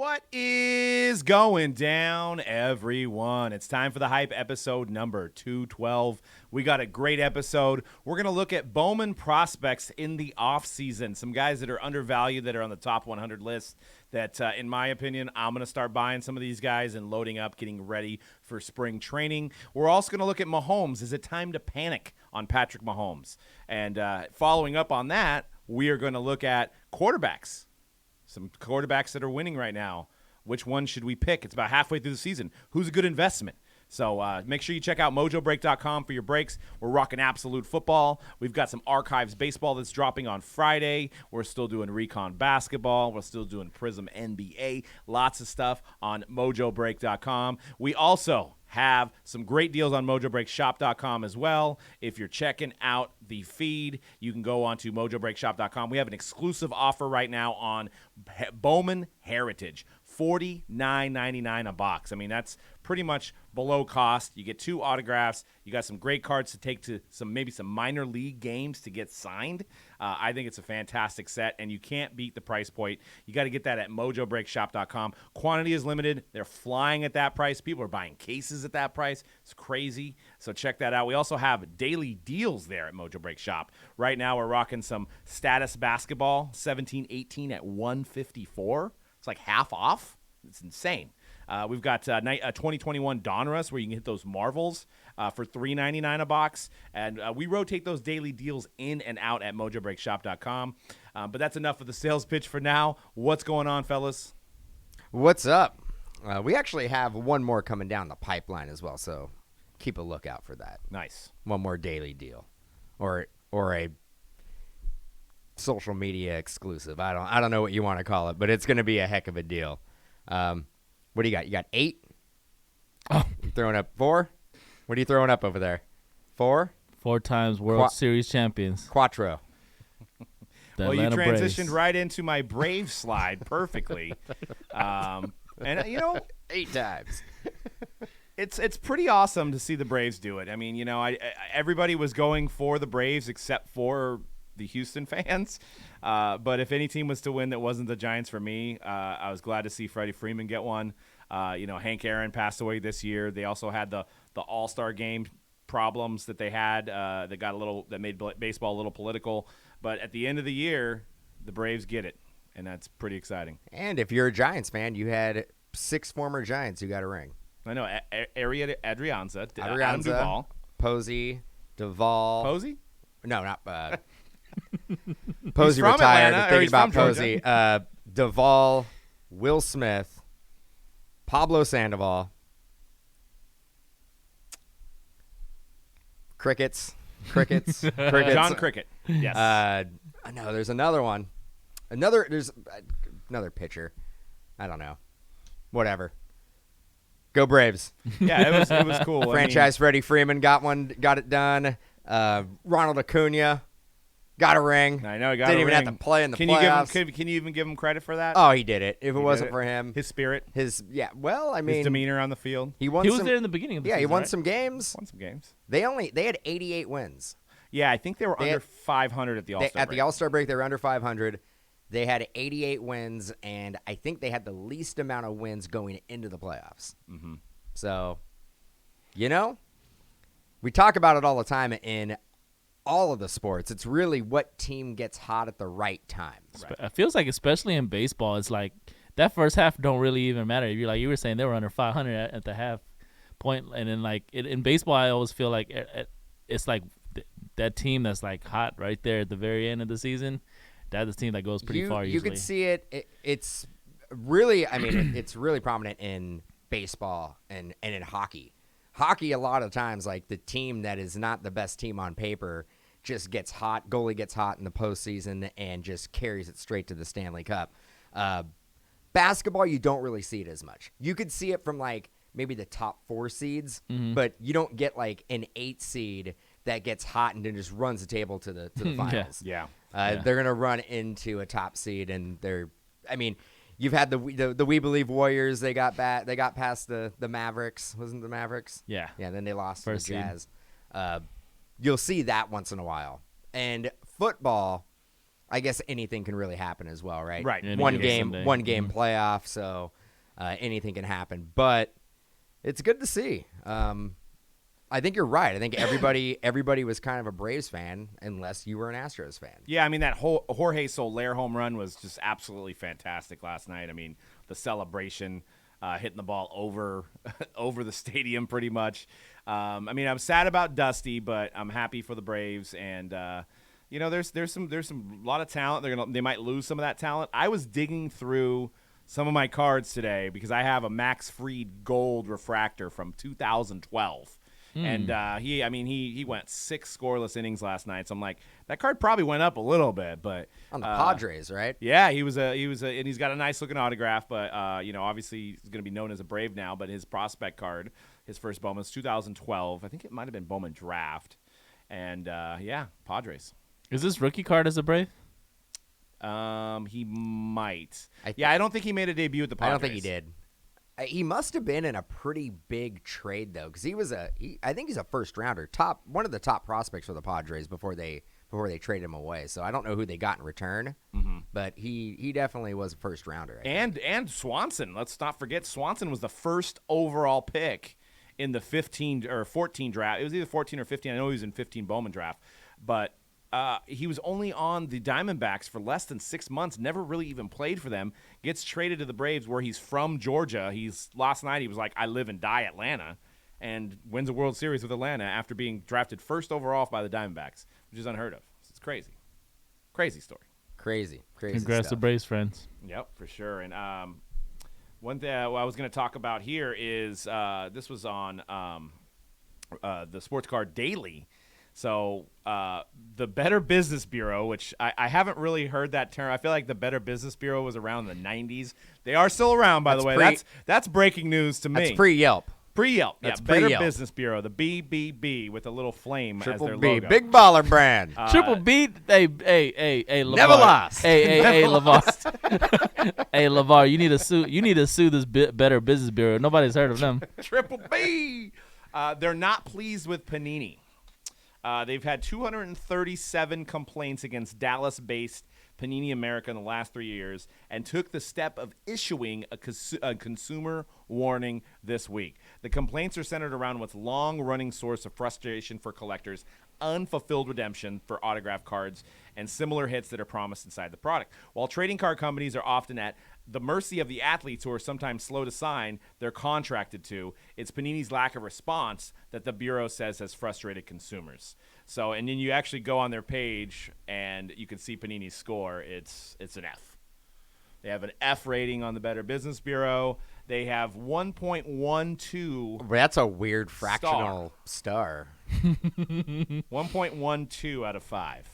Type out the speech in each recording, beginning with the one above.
What is going down, everyone? It's time for the Hype episode number 212. We got a great episode. We're going to look at Bowman prospects in the offseason. Some guys that are undervalued that are on the top 100 list that, in my opinion, I'm going to start buying some of these guys and loading up, getting ready for spring training. We're also going to look at Mahomes. Is it time to panic on Patrick Mahomes? And following up on that, we are going to look at quarterbacks. Some quarterbacks that are winning right now. Which one should we pick? It's about halfway through the season. Who's a good investment? So make sure you check out mojobreak.com for your breaks. We're rocking absolute football. We've got some archives baseball that's dropping on Friday. We're still doing recon basketball. We're still doing Prism NBA. Lots of stuff on mojobreak.com. We also have some great deals on mojobreakshop.com as well. If you're checking out the feed, you can go on to mojobreakshop.com. We have an exclusive offer right now on Bowman Heritage. $49.99 a box. I mean, that's pretty much below cost. You get 2 autographs. You got some great cards to take to maybe some minor league games to get signed. I think it's a fantastic set, and you can't beat the price point. You got to get that at mojobreakshop.com. Quantity is limited. They're flying at that price. People are buying cases at that price. It's crazy. So check that out. We also have daily deals there at Mojo Break Shop. Right now we're rocking some status basketball, 17-18 at $154. It's like half off. It's insane. We've got 2021 Donruss where you can hit those Marvels for $3.99 a box. And we rotate those daily deals in and out at mojobreakshop.com. But that's enough of the sales pitch for now. What's going on, fellas? What's up? We actually have one more coming down the pipeline as well, so keep a lookout for that. Nice. One more daily deal. Or a social media exclusive. I don't know what you want to call it, but it's going to be a heck of a deal. What do you got? You got 8? Oh, you throwing up 4? What are you throwing up over there? 4? 4 times World Series champions. Quattro. Well, you transitioned right into my Brave slide perfectly. And, 8 times. It's pretty awesome to see the Braves do it. I mean, everybody was going for the Braves except for the Houston fans. But if any team was to win that wasn't the Giants for me, I was glad to see Freddie Freeman get one. Hank Aaron passed away this year. They also had the All-Star game problems that they had that made baseball a little political. But at the end of the year, the Braves get it, and that's pretty exciting. And if you're a Giants fan, you had 6 former Giants who got a ring. I know. Adrianza, Duvall. Posey, Duvall. Posey? No, not Posey retired. Atlanta, Thinking about Posey. Duvall, Will Smith, Pablo Sandoval, Crickets. John Cricket. Yes. No, there's another one. There's another pitcher. I don't know. Whatever. Go Braves. Yeah, it was cool. Franchise Freddie Freeman got it done. Ronald Acuna got a ring. I know he got Didn't a even ring. have to play in the playoffs. Can you even give him credit for that? Oh, he did it. If it wasn't for him, his spirit, his demeanor on the field. He was there in the beginning of the season. He won right? some games. They had 88 wins. Yeah, I think they were under 500 at the All-Star break. At the All-Star break, they were under 500. They had 88 wins, and I think they had the least amount of wins going into the playoffs. Mm-hmm. So, we talk about it all the time in all of the sports. It's really what team gets hot at the right time. Right. It feels like, especially in baseball, it's like that first half don't really even matter. You're like you were saying, they were under 500 at the half point, and then in baseball, I always feel like it's like that team that's like hot right there at the very end of the season. That's the team that goes pretty far. You can see it. It's really, it's really prominent in baseball and in hockey. Hockey, a lot of times, like the team that is not the best team on paper just gets hot. Goalie gets hot in the postseason and just carries it straight to the Stanley Cup. Basketball, you don't really see it as much. You could see it from like maybe the top 4 seeds, but you don't get like an 8 seed that gets hot and then just runs the table to the finals. Yeah. They're gonna run into a top seed, and you've had the We Believe Warriors. They got past the Mavericks. Wasn't the Mavericks? Yeah. Yeah. Then they lost First to the Jazz. You'll see that once in a while. And football, I guess anything can really happen as well, right? Right. One game playoff. So anything can happen. But it's good to see. I think you're right. I think everybody was kind of a Braves fan unless you were an Astros fan. Yeah, I mean, that whole Jorge Soler home run was just absolutely fantastic last night. I mean, the celebration, hitting the ball over the stadium pretty much. I mean, I'm sad about Dusty, but I'm happy for the Braves. And, there's some lot of talent. They might lose some of that talent. I was digging through some of my cards today because I have a Max Fried gold refractor from 2012. And he went 6 scoreless innings last night. So I'm like, that card probably went up a little bit, but on the Padres, right? Yeah, and he's got a nice looking autograph, but obviously he's going to be known as a Brave now. But his prospect card, his first Bowman, was 2012. I think it might have been Bowman draft, and Padres. Is this rookie card as a Brave? He might. I don't think he made a debut at the Padres. I don't think he did. He must have been in a pretty big trade though, because I think he's a first rounder, one of the top prospects for the Padres before they traded him away. So I don't know who they got in return, but he definitely was a first rounder. And Swanson, let's not forget, Swanson was the first overall pick in the 15 or 14 draft. It was either 14 or 15. I know he was in 15 Bowman draft, but he was only on the Diamondbacks for less than 6 months, never really even played for them, gets traded to the Braves where he's from Georgia. Last night he was like, I live and die Atlanta, and wins a World Series with Atlanta after being drafted first overall by the Diamondbacks, which is unheard of. It's crazy. Crazy story. Crazy Congrats stuff. to Braves friends. Yep, for sure. And one thing I was going to talk about here is this was on the Sports Card Daily. So the Better Business Bureau, which I haven't really heard that term. I feel like the Better Business Bureau was around in the 90s. They are still around, by the way. That's breaking news to me. That's pre-Yelp. Pre-Yelp. That's Better pre-Yelp. Business Bureau, the BBB with a little flame as their B, logo. big baller brand. Triple B. Hey, LeVar. Never lost. Hey, LeVar. Hey, LeVar, you need to sue this Better Business Bureau. Nobody's heard of them. Triple B. They're not pleased with Panini. They've had 237 complaints against Dallas-based Panini America in the last 3 years and took the step of issuing a consumer warning this week. The complaints are centered around what's long-running source of frustration for collectors, unfulfilled redemption for autograph cards, and similar hits that are promised inside the product. While trading card companies are often at the mercy of the athletes who are sometimes slow to sign they're contracted to, it's Panini's lack of response that the Bureau says has frustrated consumers. So, and then you actually go on their page and you can see Panini's score. It's an F. They have an F rating on the Better Business Bureau. They have 1.12. That's a weird fractional star. 1.12 out of 5.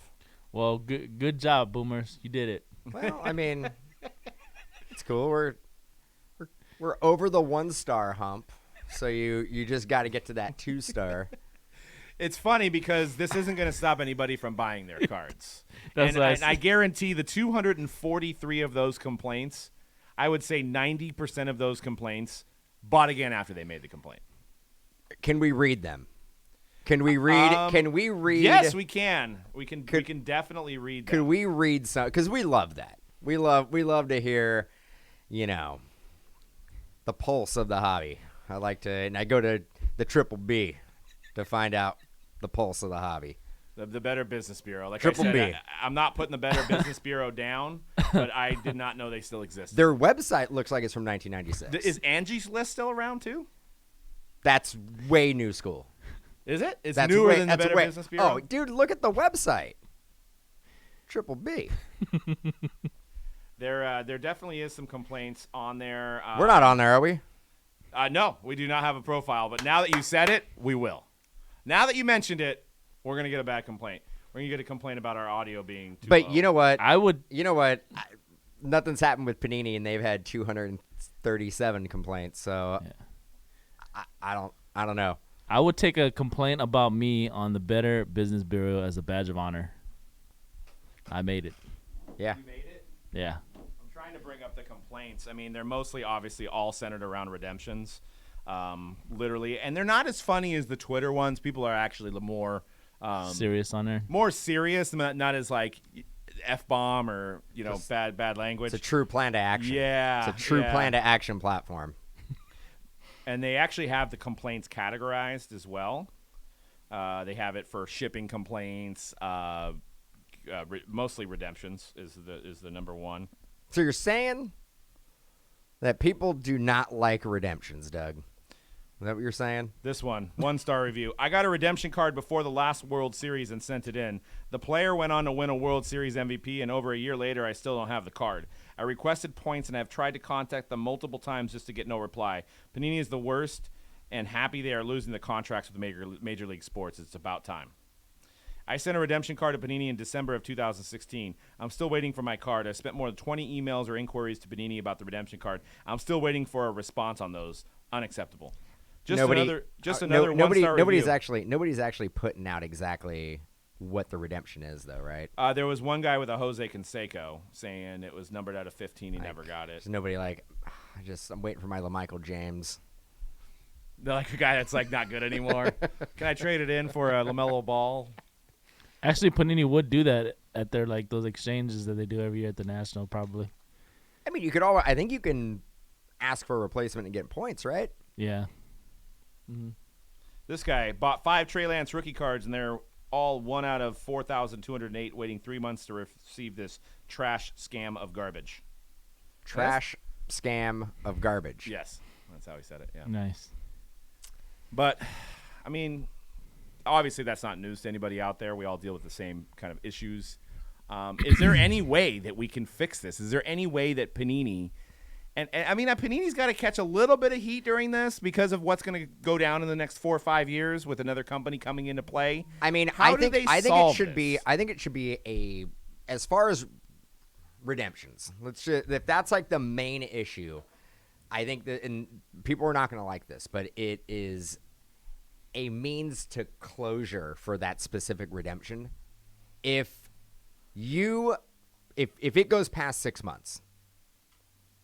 Well, good job, Boomers. You did it. Well, I mean, it's cool. We're over the 1-star hump, so you just got to get to that 2-star. It's funny because this isn't going to stop anybody from buying their cards. That's and nice. I guarantee the 243 of those complaints, I would say 90% of those complaints bought again after they made the complaint. Can we read them? Can we read? Can we read? Yes, we can. We can definitely read them. Could we read some? Because we love that. We love to hear, the pulse of the hobby. And I go to the Triple B to find out the pulse of the hobby. The Better Business Bureau. Like Triple I said, B. I'm not putting the Better Business Bureau down, but I did not know they still existed. Their website looks like it's from 1996. Is Angie's List still around too? That's way new school. Is it? It's That's newer way, than the that's Better way, Business Bureau? Oh, dude, look at the website. Triple B. There definitely is some complaints on there. We're not on there, are we? No, we do not have a profile. But now that you said it, we will. Now that you mentioned it, we're going to get a bad complaint. We're going to get a complaint about our audio being too But low. you know what? You know what? Nothing's happened with Panini, and they've had 237 complaints. So Yeah. I don't know. I would take a complaint about me on the Better Business Bureau as a badge of honor. I made it. Yeah. You made it? Yeah. I'm trying to bring up the complaints. I mean, they're mostly, obviously, all centered around redemptions, literally. And they're not as funny as the Twitter ones. People are actually more Serious on there. more serious, not as like F-bomb or, bad language. It's a true plan to action. Yeah. It's a true plan to action platform. And they actually have the complaints categorized as well. They have it for shipping complaints, mostly redemptions is the number one. So you're saying that people do not like redemptions, Doug? Is that what you're saying? This one-star review. I got a redemption card before the last World Series and sent it in. The player went on to win a World Series MVP, and over a year later, I still don't have the card. I requested points, and I have tried to contact them multiple times just to get no reply. Panini is the worst, and happy they are losing the contracts with Major League Sports. It's about time. I sent a redemption card to Panini in December of 2016. I'm still waiting for my card. I spent more than 20 emails or inquiries to Panini about the redemption card. I'm still waiting for a response on those. Unacceptable. Another one-star review. Nobody's actually putting out exactly what the redemption is, though, right? There was one guy with a Jose Canseco saying it was numbered out of 15. He never got it. There's nobody I'm waiting for my LaMichael James. They're like a guy that's not good anymore. Can I trade it in for a LaMelo Ball? Actually, Panini would do that at their those exchanges that they do every year at the National, probably. I mean, I think you can ask for a replacement and get points, right? Yeah. Mm-hmm. This guy bought 5 Trey Lance rookie cards, and they're all 1 out of 4,208, waiting 3 months to receive this trash scam of garbage. Scam of garbage. Yes, that's how he said it. Yeah. Nice. But, I mean, obviously that's not news to anybody out there. We all deal with the same kind of issues. Is there any way that we can fix this? Is there any way that Panini and I mean, Panini's got to catch a little bit of heat during this because of what's going to go down in the next 4 or 5 years with another company coming into play? I mean, I think it should be as far as redemptions. If that's the main issue, I think that, and people are not going to like this, but it is a means to closure for that specific redemption. If it goes past 6 months,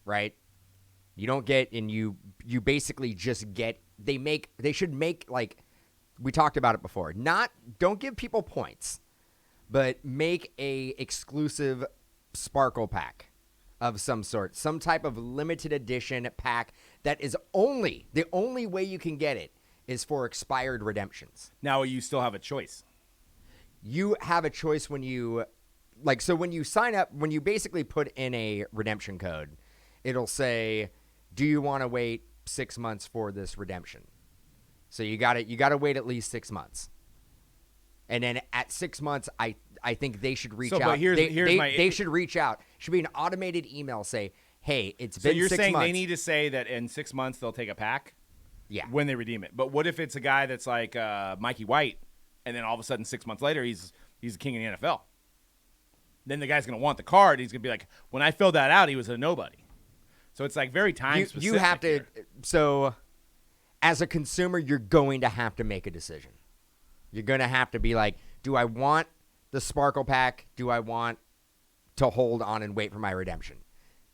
right? You don't get, and you basically just get. They should make, we talked about it before. Don't give people points, but make a exclusive Sparkle pack of some sort, some type of limited edition pack that is the only way you can get it is for expired redemptions. Now you still have a choice. You have a choice when you when you sign up, when you basically put in a redemption code, it'll say, do you want to wait 6 months for this redemption? So you got to wait at least 6 months. And then at 6 months, I think they should reach out. But they should reach out. Should be an automated email say, hey, it's been 6 months. So you're saying they need to say that in 6 months they'll take a pack? Yeah. When they redeem it. But what if it's a guy that's like Mikey White, and then all of a sudden 6 months later he's the king of the NFL? Then the guy's going to want the card. He's going to be like, when I filled that out, he was a nobody. So it's very time specific. You have to. Here. So as a consumer, you're going to have to make a decision. You're going to have to be like, do I want the Sparkle pack? Do I want to hold on and wait for my redemption?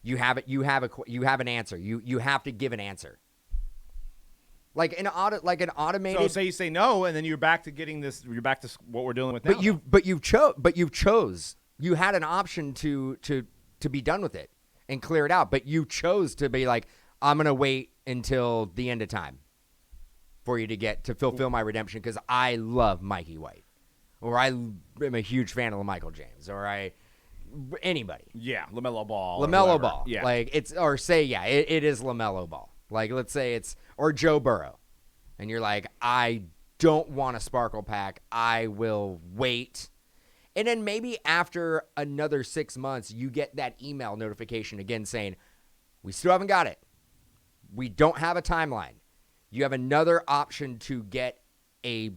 You have it. You have an answer. You have to give an answer. Like an automated. So say you say no, and then you're back to getting this. You're back to what we're dealing with now. But you chose. You had an option to be done with it and clear it out, but you chose to be like, I'm gonna wait until the end of time for you to fulfill my redemption because I love Mikey White, or I am a huge fan of Michael James, or anybody. Yeah, LaMelo Ball. LaMelo Ball. Yeah, it is LaMelo Ball. Like, let's say or Joe Burrow, and you're like, I don't want a Sparkle pack. I will wait. And then maybe after another 6 months, you get that email notification again saying, we still haven't got it. We don't have a timeline. You have another option to get a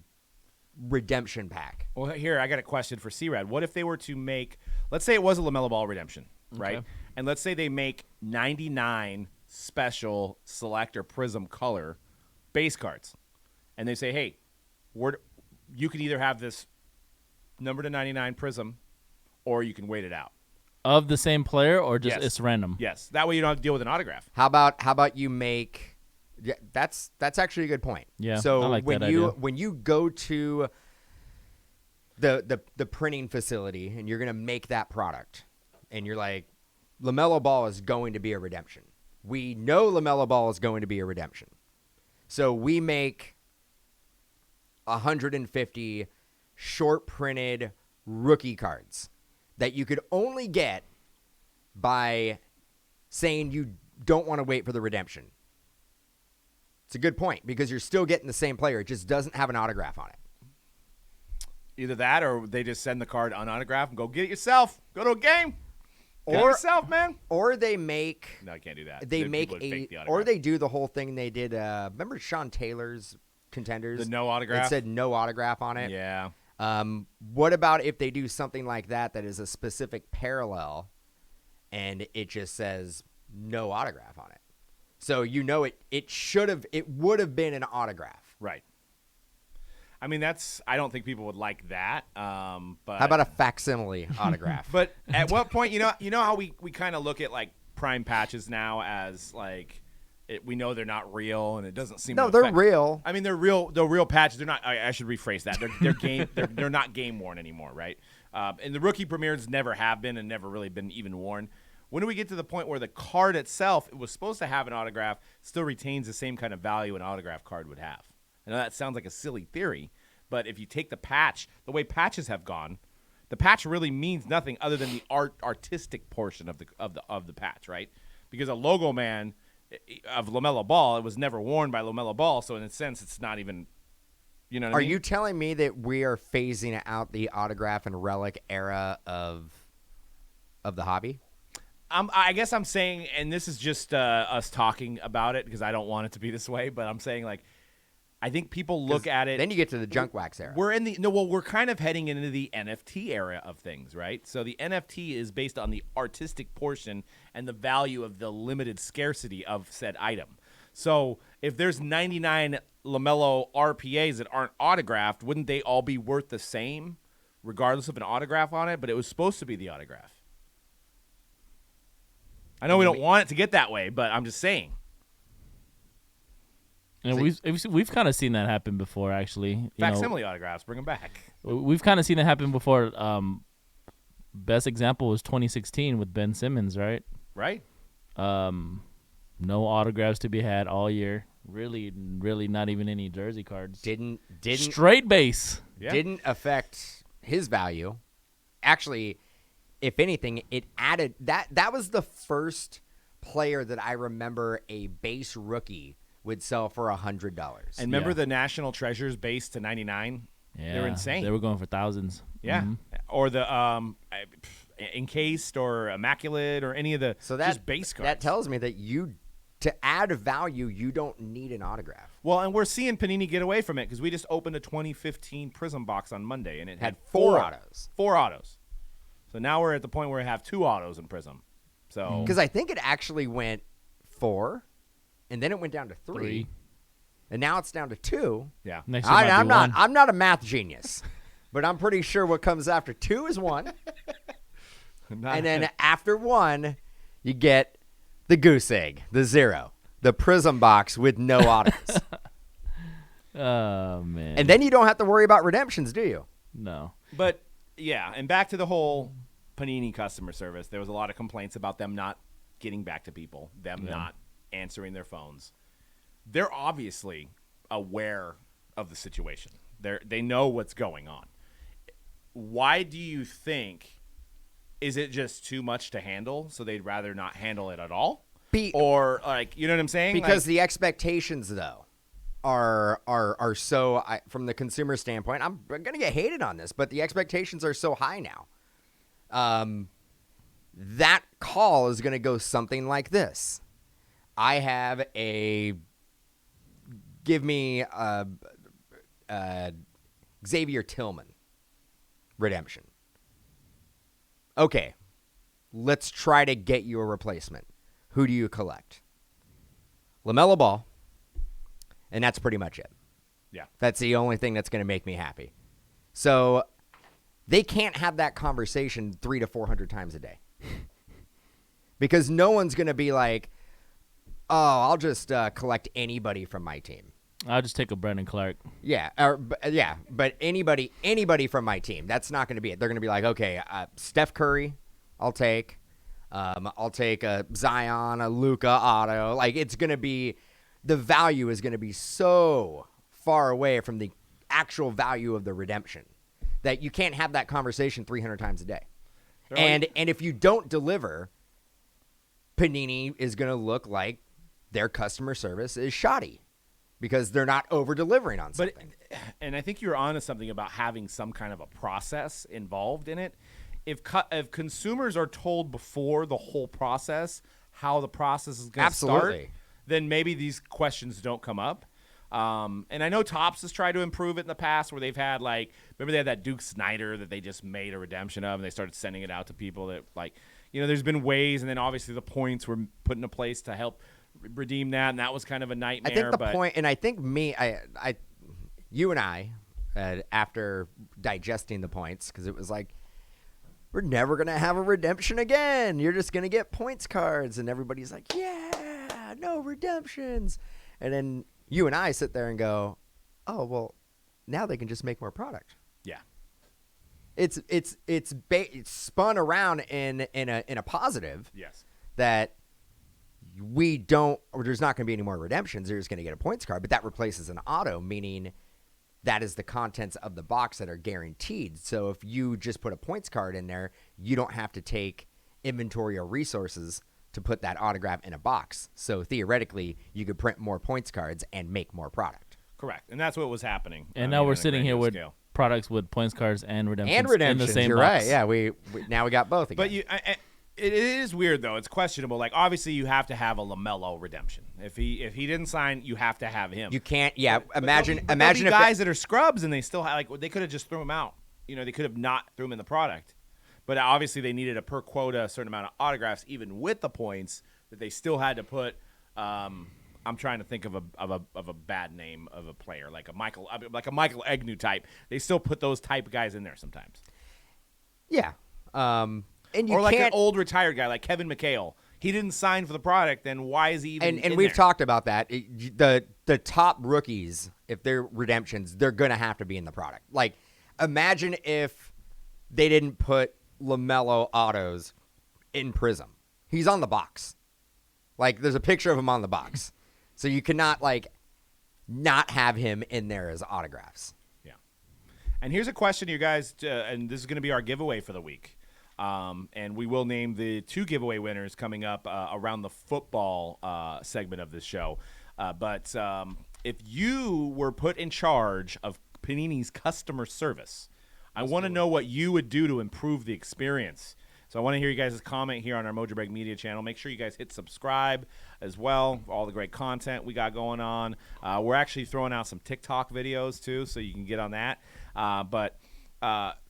redemption pack. Well, here, I got a question for C-Rad. What if they were to make, let's say it was a LaMelo Ball redemption, right? Okay. And let's say they make 99 special select or prism color base cards. And they say, hey, you can either have this number to 99 prism, or you can wait it out. Of the same player, or just Yes. it's random? Yes. That way you don't have to deal with an autograph. How about you make? Yeah, that's actually a good point. Yeah, So I like when that you idea. when you go to the printing facility, and you're going to make that product, and you're like, LaMelo Ball is going to be a redemption. We know LaMelo Ball is going to be a redemption. So we make 150 short printed rookie cards that you could only get by saying you don't want to wait for the redemption. It's a good point because you're still getting the same player. It just doesn't have an autograph on it. Either that or they just send the card unautographed and go get it yourself. Go to a game. Get it yourself, man. Or they make. No, I can't do that. They make or they do the whole thing they did. Remember Sean Taylor's Contenders? The no autograph? It said no autograph on it. Yeah. What about if they do something like that is a specific parallel and it just says no autograph on it? So it would have been an autograph. Right. I mean, I don't think people would like that. But how about a facsimile autograph? But at what point, you know how we kind of look at like prime patches now as like we know they're not real and it doesn't seem. No, they're real. I mean, they're real. They're real patches. They're not. I should rephrase that. They're game. They're not game worn anymore, right? And the rookie premieres never have been and never really been even worn. When do we get to the point where the card itself, it was supposed to have an autograph, still retains the same kind of value an autograph card would have? I know that sounds like a silly theory, but if you take the patch, the way patches have gone, the patch really means nothing other than the artistic portion of the patch, right? Because a logo man of LaMelo Ball, it was never worn by LaMelo Ball, so in a sense, it's not even. You know what I mean? Are you telling me that we are phasing out the autograph and relic era of the hobby? I guess I'm saying, and this is just us talking about it because I don't want it to be this way, but I'm saying like. I think people look at it. Then you get to the junk wax era. We're kind of heading into the NFT era of things, right? So the NFT is based on the artistic portion and the value of the limited scarcity of said item. So if there's 99 LaMelo RPAs that aren't autographed, wouldn't they all be worth the same, regardless of an autograph on it? But it was supposed to be the autograph. I know we don't want it to get that way, but I'm just saying. And we've kind of seen that happen before, actually. Facsimile autographs, bring them back. We've kind of seen it happen before. Best example was 2016 with Ben Simmons, right? Right. No autographs to be had all year. Really not even any jersey cards. Didn't straight base. Yeah. Didn't affect his value. Actually, if anything, it added that was the first player that I remember a base rookie would sell for $100. And remember the National Treasures base to 99? Yeah, they were insane. They were going for thousands. Yeah, Mm-hmm. or the encased or immaculate or any of the just base cards. That tells me that to add value, you don't need an autograph. Well, and we're seeing Panini get away from it because we just opened a 2015 Prism box on Monday and it had four autos. 4 autos. So now we're at the point where we have 2 autos in Prism. So because I think it actually went 4. And then it went down to 3. And now it's down to 2. Yeah. Next year might be I'm not a math genius, but I'm pretty sure what comes after 2 is 1. And then after 1, you get the goose egg, the 0, the Prism box with no autos. Oh, man. And then you don't have to worry about redemptions, do you? No. But, yeah, and back to the whole Panini customer service. There was a lot of complaints about them not getting back to people, not answering their phones. They're obviously aware of the situation. They know what's going on. Why do you think? Is it just too much to handle, so they'd rather not handle it at all? Or like, you know what I'm saying? Because the expectations, though, are so from the consumer standpoint. I'm gonna get hated on this, but the expectations are so high now. That call is gonna go something like this. I have give me Xavier Tillman redemption. Okay, let's try to get you a replacement. Who do you collect? LaMelo Ball, and that's pretty much it. Yeah. That's the only thing that's going to make me happy. So they can't have that conversation 300 to 400 times a day. Because no one's going to be like, oh, I'll just collect anybody from my team. I'll just take a Brendan Clark. Yeah, but anybody from my team, that's not going to be it. They're going to be like, okay, Steph Curry, I'll take a Zion, a Luka auto. Like, it's going to be, the value is going to be so far away from the actual value of the redemption that you can't have that conversation 300 times a day. And if you don't deliver, Panini is going to look like their customer service is shoddy because they're not over-delivering on something. And I think you're onto something about having some kind of a process involved in it. If consumers are told before the whole process how the process is going to start, then maybe these questions don't come up. And I know Topps has tried to improve it in the past where they've had, like, remember they had that Duke Snyder that they just made a redemption of, and they started sending it out to people that, like, you know, there's been ways, and then obviously the points were put into place to help redeem that, and that was kind of a nightmare. I think the point, and I think you and I, after digesting the points, because it was like, we're never going to have a redemption again. You're just going to get points cards, and everybody's like, yeah, no redemptions. And then you and I sit there and go, oh, well, now they can just make more product. Yeah. It's spun around in a positive. Yes. That there's not going to be any more redemptions. They're just going to get a points card, but that replaces an auto, meaning that is the contents of the box that are guaranteed. So if you just put a points card in there, you don't have to take inventory or resources to put that autograph in a box. So theoretically, you could print more points cards and make more product. Correct. And that's what was happening. And now we're sitting here with products with points cards and redemptions, in the same you're box. Right. Yeah, we now we got both again. But it is weird, though. It's questionable. Like, obviously, you have to have a LaMelo redemption. If he didn't sign, you have to have him. You can't. Yeah. Imagine if guys that are scrubs and they still have, like, they could have just threw him out. You know, they could have not threw him in the product. But obviously, they needed a per quota, a certain amount of autographs, even with the points that they still had to put. I'm trying to think of a bad name of a player, like a Michael Agnew type. They still put those type of guys in there sometimes. Yeah. And you or like can't, an old retired guy like Kevin McHale. He didn't sign for the product, then why is he even and in we've there? talked about that. The top rookies, if they're redemptions, they're going to have to be in the product. Like, imagine if they didn't put LaMelo autos in Prism. He's on the box. Like, there's a picture of him on the box. So you cannot, like, not have him in there as autographs. Yeah. And here's a question, you guys, and this is going to be our giveaway for the week. And we will name the 2 giveaway winners coming up around the football segment of this show. But if you were put in charge of Panini's customer service, I want to know what you would do to improve the experience. So I want to hear you guys' comment here on our Mojo Break Media channel. Make sure you guys hit subscribe as well for all the great content we got going on. We're actually throwing out some TikTok videos, too, so you can get on that. But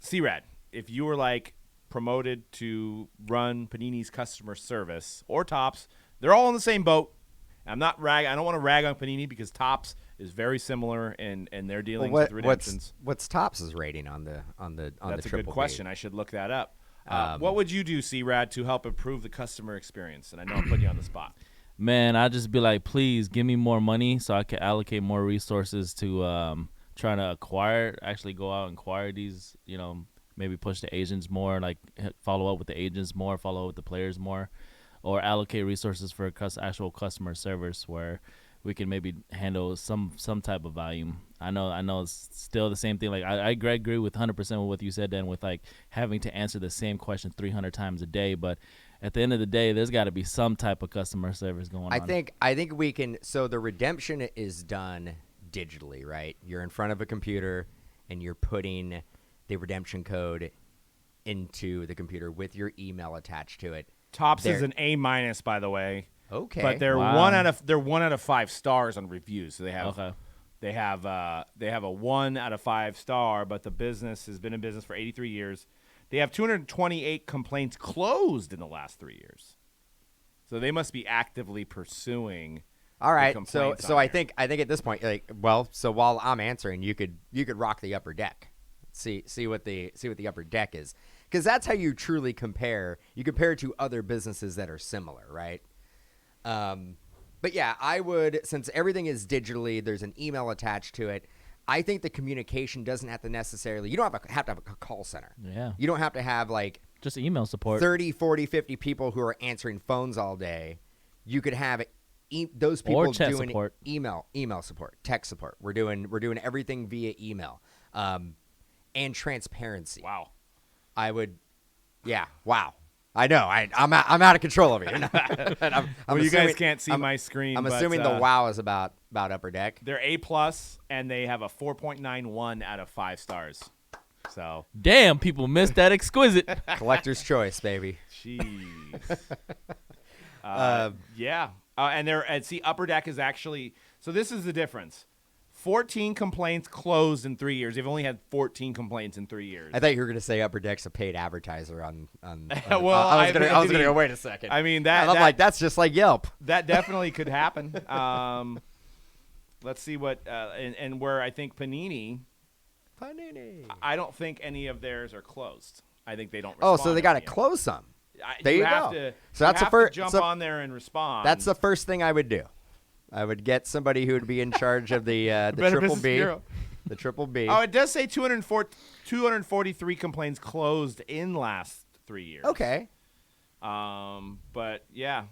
C-Rad, if you were, like, promoted to run Panini's customer service or Topps, they're all in the same boat. I don't want to rag on Panini because Topps is very similar in their dealings with redemptions. What's Topps' rating on the That's a good Triple question. B? I should look that up. What would you do, C-Rad, to help improve the customer experience? And I know I'm putting you on the spot. Man, I'd just be like, please give me more money so I can allocate more resources to try to actually go out and acquire these, maybe push the agents more, like follow up with the agents more, follow up with the players more, or allocate resources for actual customer service where we can maybe handle some type of volume. I know it's still the same thing. Like I agree with 100% with what you said, Dan, with like having to answer the same question 300 times a day. But at the end of the day, there's got to be some type of customer service going on. I think we can. So the redemption is done digitally, right? You're in front of a computer and you're putting the redemption code into the computer with your email attached to it. Topps is an A-, by the way. Okay, but they're Wow. 1 out of 5 stars on reviews. So they have a 1 out of 5 star. But the business has been in business for 83 years. They have 228 complaints closed in the last 3 years. So they must be actively pursuing. All right, the so I think at this point, so while I'm answering, you could rock the upper deck, see what the upper deck is, because that's how you truly compare. You compare it to other businesses that are similar, right? But yeah, I would, since everything is digitally, there's an email attached to it. I think the communication doesn't have to necessarily, you don't have to have a call center. Yeah. You don't have to have like Just email support. 30, 40, 50 people who are answering phones all day. You could have those people Or chat doing support. email support, text support. We're doing everything via email, and transparency. Wow. I would, yeah. Wow. I know. I'm out of control over here. I'm Well, you assuming- guys can't see my screen. I'm but, assuming the wow is about Upper Deck. They're A+, and they have a 4.91 out of 5 stars. So, Damn, people missed that exquisite. Collector's choice, baby. jeez. Yeah. And see, Upper Deck is actually, so this is the difference. 14 complaints closed in 3 years. They've only had 14 complaints in 3 years. I thought you were going to say Upper Deck's a paid advertiser on Well, I was going to mean, go, wait a second. I mean, I'm like, that's just like Yelp. that definitely could happen. Let's see what, and where I think Panini, I don't think any of theirs are closed. I think they don't respond. Oh, so they got to to close some. There you you have go. To, So that's you the have first. to jump so on there and respond. That's the first thing I would do. I would get somebody who would be in charge of the Better triple Business B. Bureau. The triple B. Oh, it does say 243 complaints closed in last 3 years. Okay. But yeah,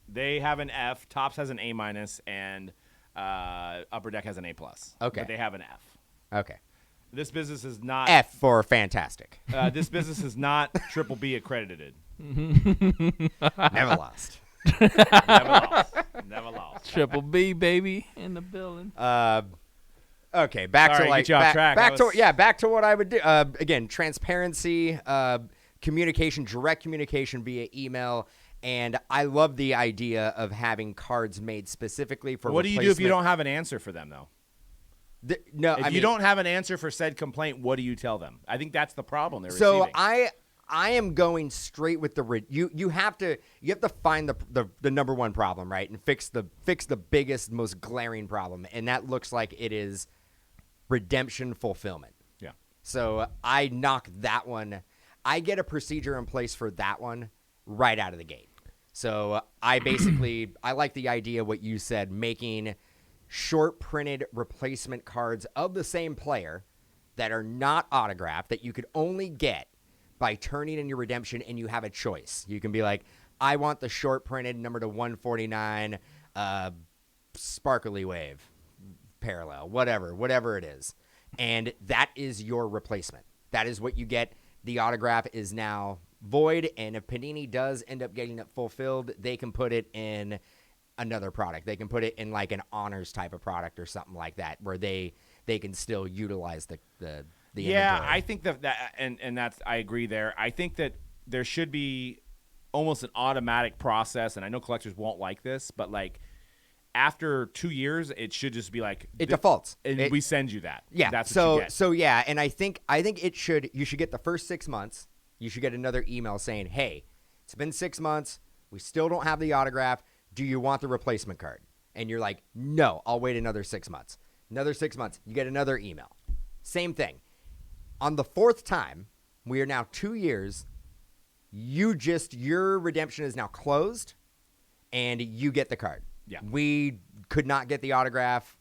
they have an F. Topps has an A-, and Upper Deck has an A+. Okay. But they have an F. Okay. This business is not F for fantastic. This business is not triple B accredited. Never lost. Never lost. Never lost. Triple B, baby, in the building. Okay, back Sorry, to like get you off track. back to what I would do. Again, transparency, communication, direct communication via email, and I love the idea of having cards made specifically for. What do you do if you don't have an answer for them, though? If you don't have an answer for said complaint, what do you tell them? I think that's the problem they're So receiving. I am going straight with you have to find the number one problem, right, and fix the biggest, most glaring problem, and that looks like it is redemption fulfillment. Yeah. So I knock that one. I get a procedure in place for that one right out of the gate. So I basically I like the idea what you said, making short printed replacement cards of the same player that are not autographed that you could only get by turning in your redemption, and you have a choice. You can be like, I want the short printed number to 149 sparkly wave parallel, whatever it is. And that is your replacement. That is what you get. The autograph is now void, and if Panini does end up getting it fulfilled, they can put it in another product. They can put it in like an honors type of product or something like that, where they can still utilize the yeah, inventory. I think that and that's I agree there. I think that there should be almost an automatic process, and I know collectors won't like this, but like after 2 years, it should just be like It defaults. and we send you that. Yeah. That's what you get. So yeah, and I think you should get the first 6 months. You should get another email saying, "Hey, it's been 6 months. We still don't have the autograph. Do you want the replacement card?" And you're like, "No, I'll wait another 6 months." Another 6 months, you get another email. Same thing. On the 4th time, we are now 2 years. Your redemption is now closed, and you get the card. Yeah. We could not get the autograph.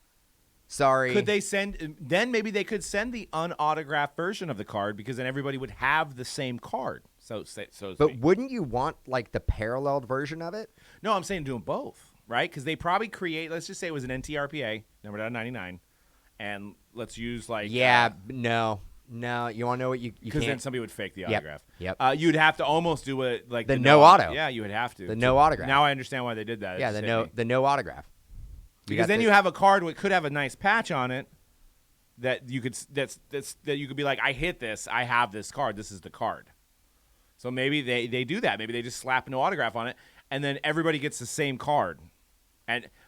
Sorry. Could they send? Then maybe they could send the unautographed version of the card, because then everybody would have the same card. So to But speak. wouldn't you want like the paralleled version of it? No, I'm saying do them both, right? Because they probably create. Let's just say it was an NTRPA numbered out of 99, and let's use like No. You want to know what you because can't? then somebody would fake the Yep, autograph. yep. You'd have to almost do it like The no auto. Yeah, you would have to. The no autograph. Now I understand why they did that. It Yeah, just the hit me. no autograph. Because then you have a card that could have a nice patch on it that you could that you could be like, I hit this, I have this card, this is the card. So maybe they do that. Maybe they just slap no autograph on it, and then everybody gets the same card.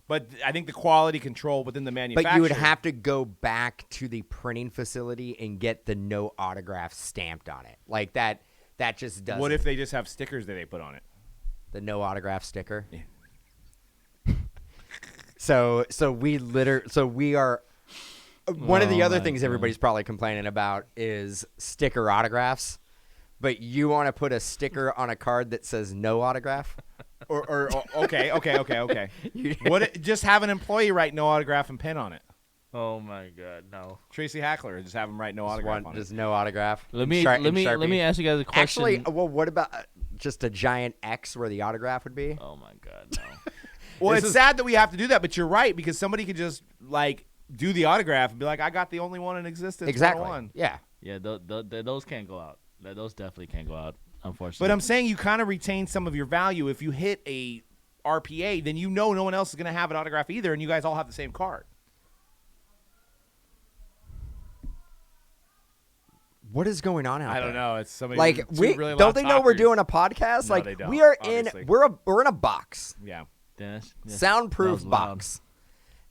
But I think the quality control within the manufacturer. But you would have to go back to the printing facility and get the no autograph stamped on it. Like that just doesn't. What if they just have stickers that they put on it? The no autograph sticker? Yeah. So we are one of the Oh other my things God. everybody's probably complaining about is sticker autographs. But you want to put a sticker on a card that says no autograph? Or okay. Just have an employee write no autograph and pin on it. Oh my God, no. Tracy Hackler, just have him write no autograph on it. Just no autograph. Let me ask you guys a question. Actually, well, what about just a giant X where the autograph would be? Oh my God, no. Well, it's sad that we have to do that, but you're right, because somebody could just like do the autograph and be like, I got the only one in existence. Exactly. 101. Yeah. Yeah, those can't go out. Those definitely can't go out, unfortunately. But I'm saying you kind of retain some of your value. If you hit a RPA, then you know no one else is going to have an autograph either, and you guys all have the same card. What is going on out there? I don't know. It's somebody Like really don't they know we're doing a podcast? No, Like they don't, we are obviously. we're in a box, Yeah. Dennis, yeah, soundproof that was loud. box,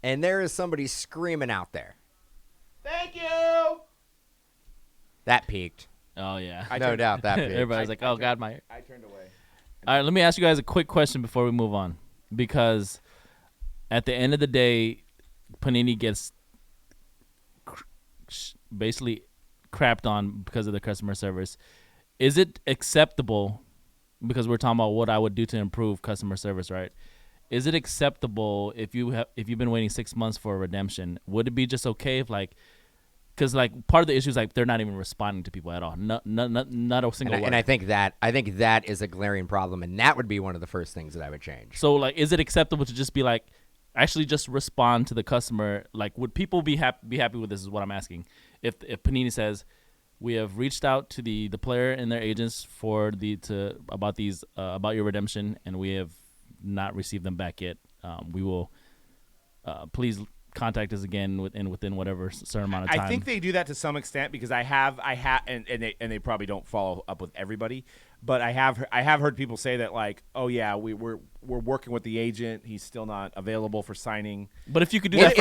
and there is somebody screaming out there. Thank you. That peaked. Oh yeah. No doubt that peaked. Everybody's like, oh God, my. I turned away. All right, let me ask you guys a quick question before we move on, because at the end of the day, Panini gets basically crapped on because of the customer service. Is it acceptable? Because we're talking about what I would do to improve customer service, right? Is it acceptable if you've been waiting 6 months for a redemption? Would it be just okay if because part of the issue is they're not even responding to people at all. Not a single word. And I think that is a glaring problem, and that would be one of the first things that I would change. So is it acceptable to just be actually just respond to the customer? Would people be happy with this? Is what I'm asking. If Panini says, we have reached out to the player and their agents about your redemption, and we have not received them back yet. We will please contact us again within whatever certain amount of time. I think they do that to some extent, because I have and they probably don't follow up with everybody, but I have heard people say that oh yeah, we're working with the agent, he's still not available for signing. But if you could do that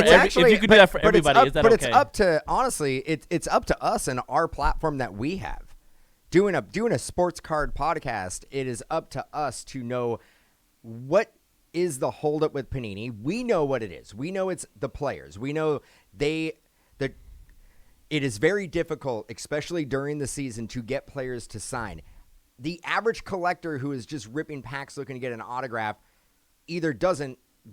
for everybody, is that but okay? It's up to, honestly, it's up to us and our platform that we have. Doing a sports card podcast, it is up to us to know what is the holdup with Panini. We know what it is. We know it's the players. We know it is very difficult, especially during the season, to get players to sign. The average collector who is just ripping packs looking to get an autograph they're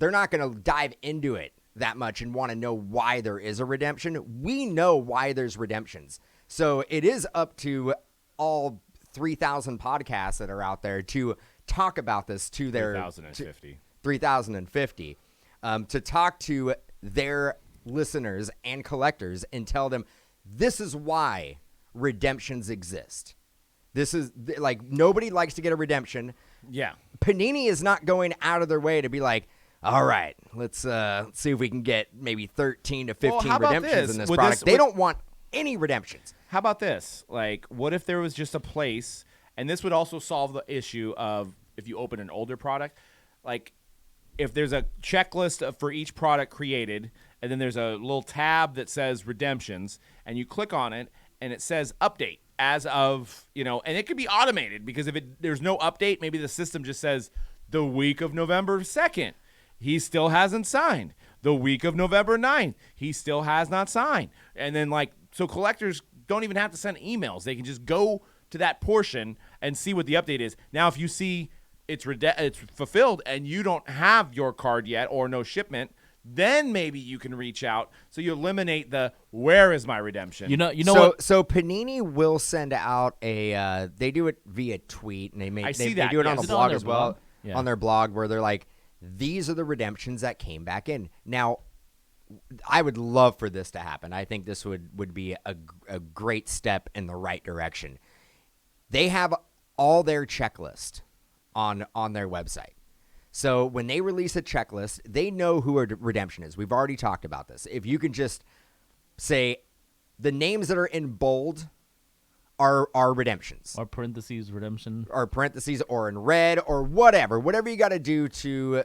not going to dive into it that much and want to know why there is a redemption. We know why there's redemptions. So it is up to all 3,000 podcasts that are out there to talk about this to their 3,050 to talk to their listeners and collectors and tell them this is why redemptions exist. This is nobody likes to get a redemption. Yeah. Panini is not going out of their way to be like, all right, let's see if we can get maybe 13 to 15 redemptions in this product. They don't want any redemptions. How about this? What if there was just a place, and this would also solve the issue of if you open an older product, if there's a checklist for each product created, and then there's a little tab that says redemptions, and you click on it, and it says update as of, and it could be automated, because if there's no update, maybe the system just says the week of November 2nd, he still hasn't signed. The week of November 9th, he still has not signed. And then so collectors don't even have to send emails. They can just go to that portion and see what the update is. Now, if you see it's fulfilled and you don't have your card yet or no shipment, then maybe you can reach out. So you eliminate the where is my redemption? So Panini will send out they do it via tweet, and they do it on the blog as well, on their blog, where they're like, these are the redemptions that came back in. Now, I would love for this to happen. I think this would be a great step in the right direction. They have all their checklist on their website. So when they release a checklist, they know who a redemption is. We've already talked about this. If you can just say the names that are in bold are redemptions. Or parentheses redemption. Or parentheses, or in red, or whatever you got to do to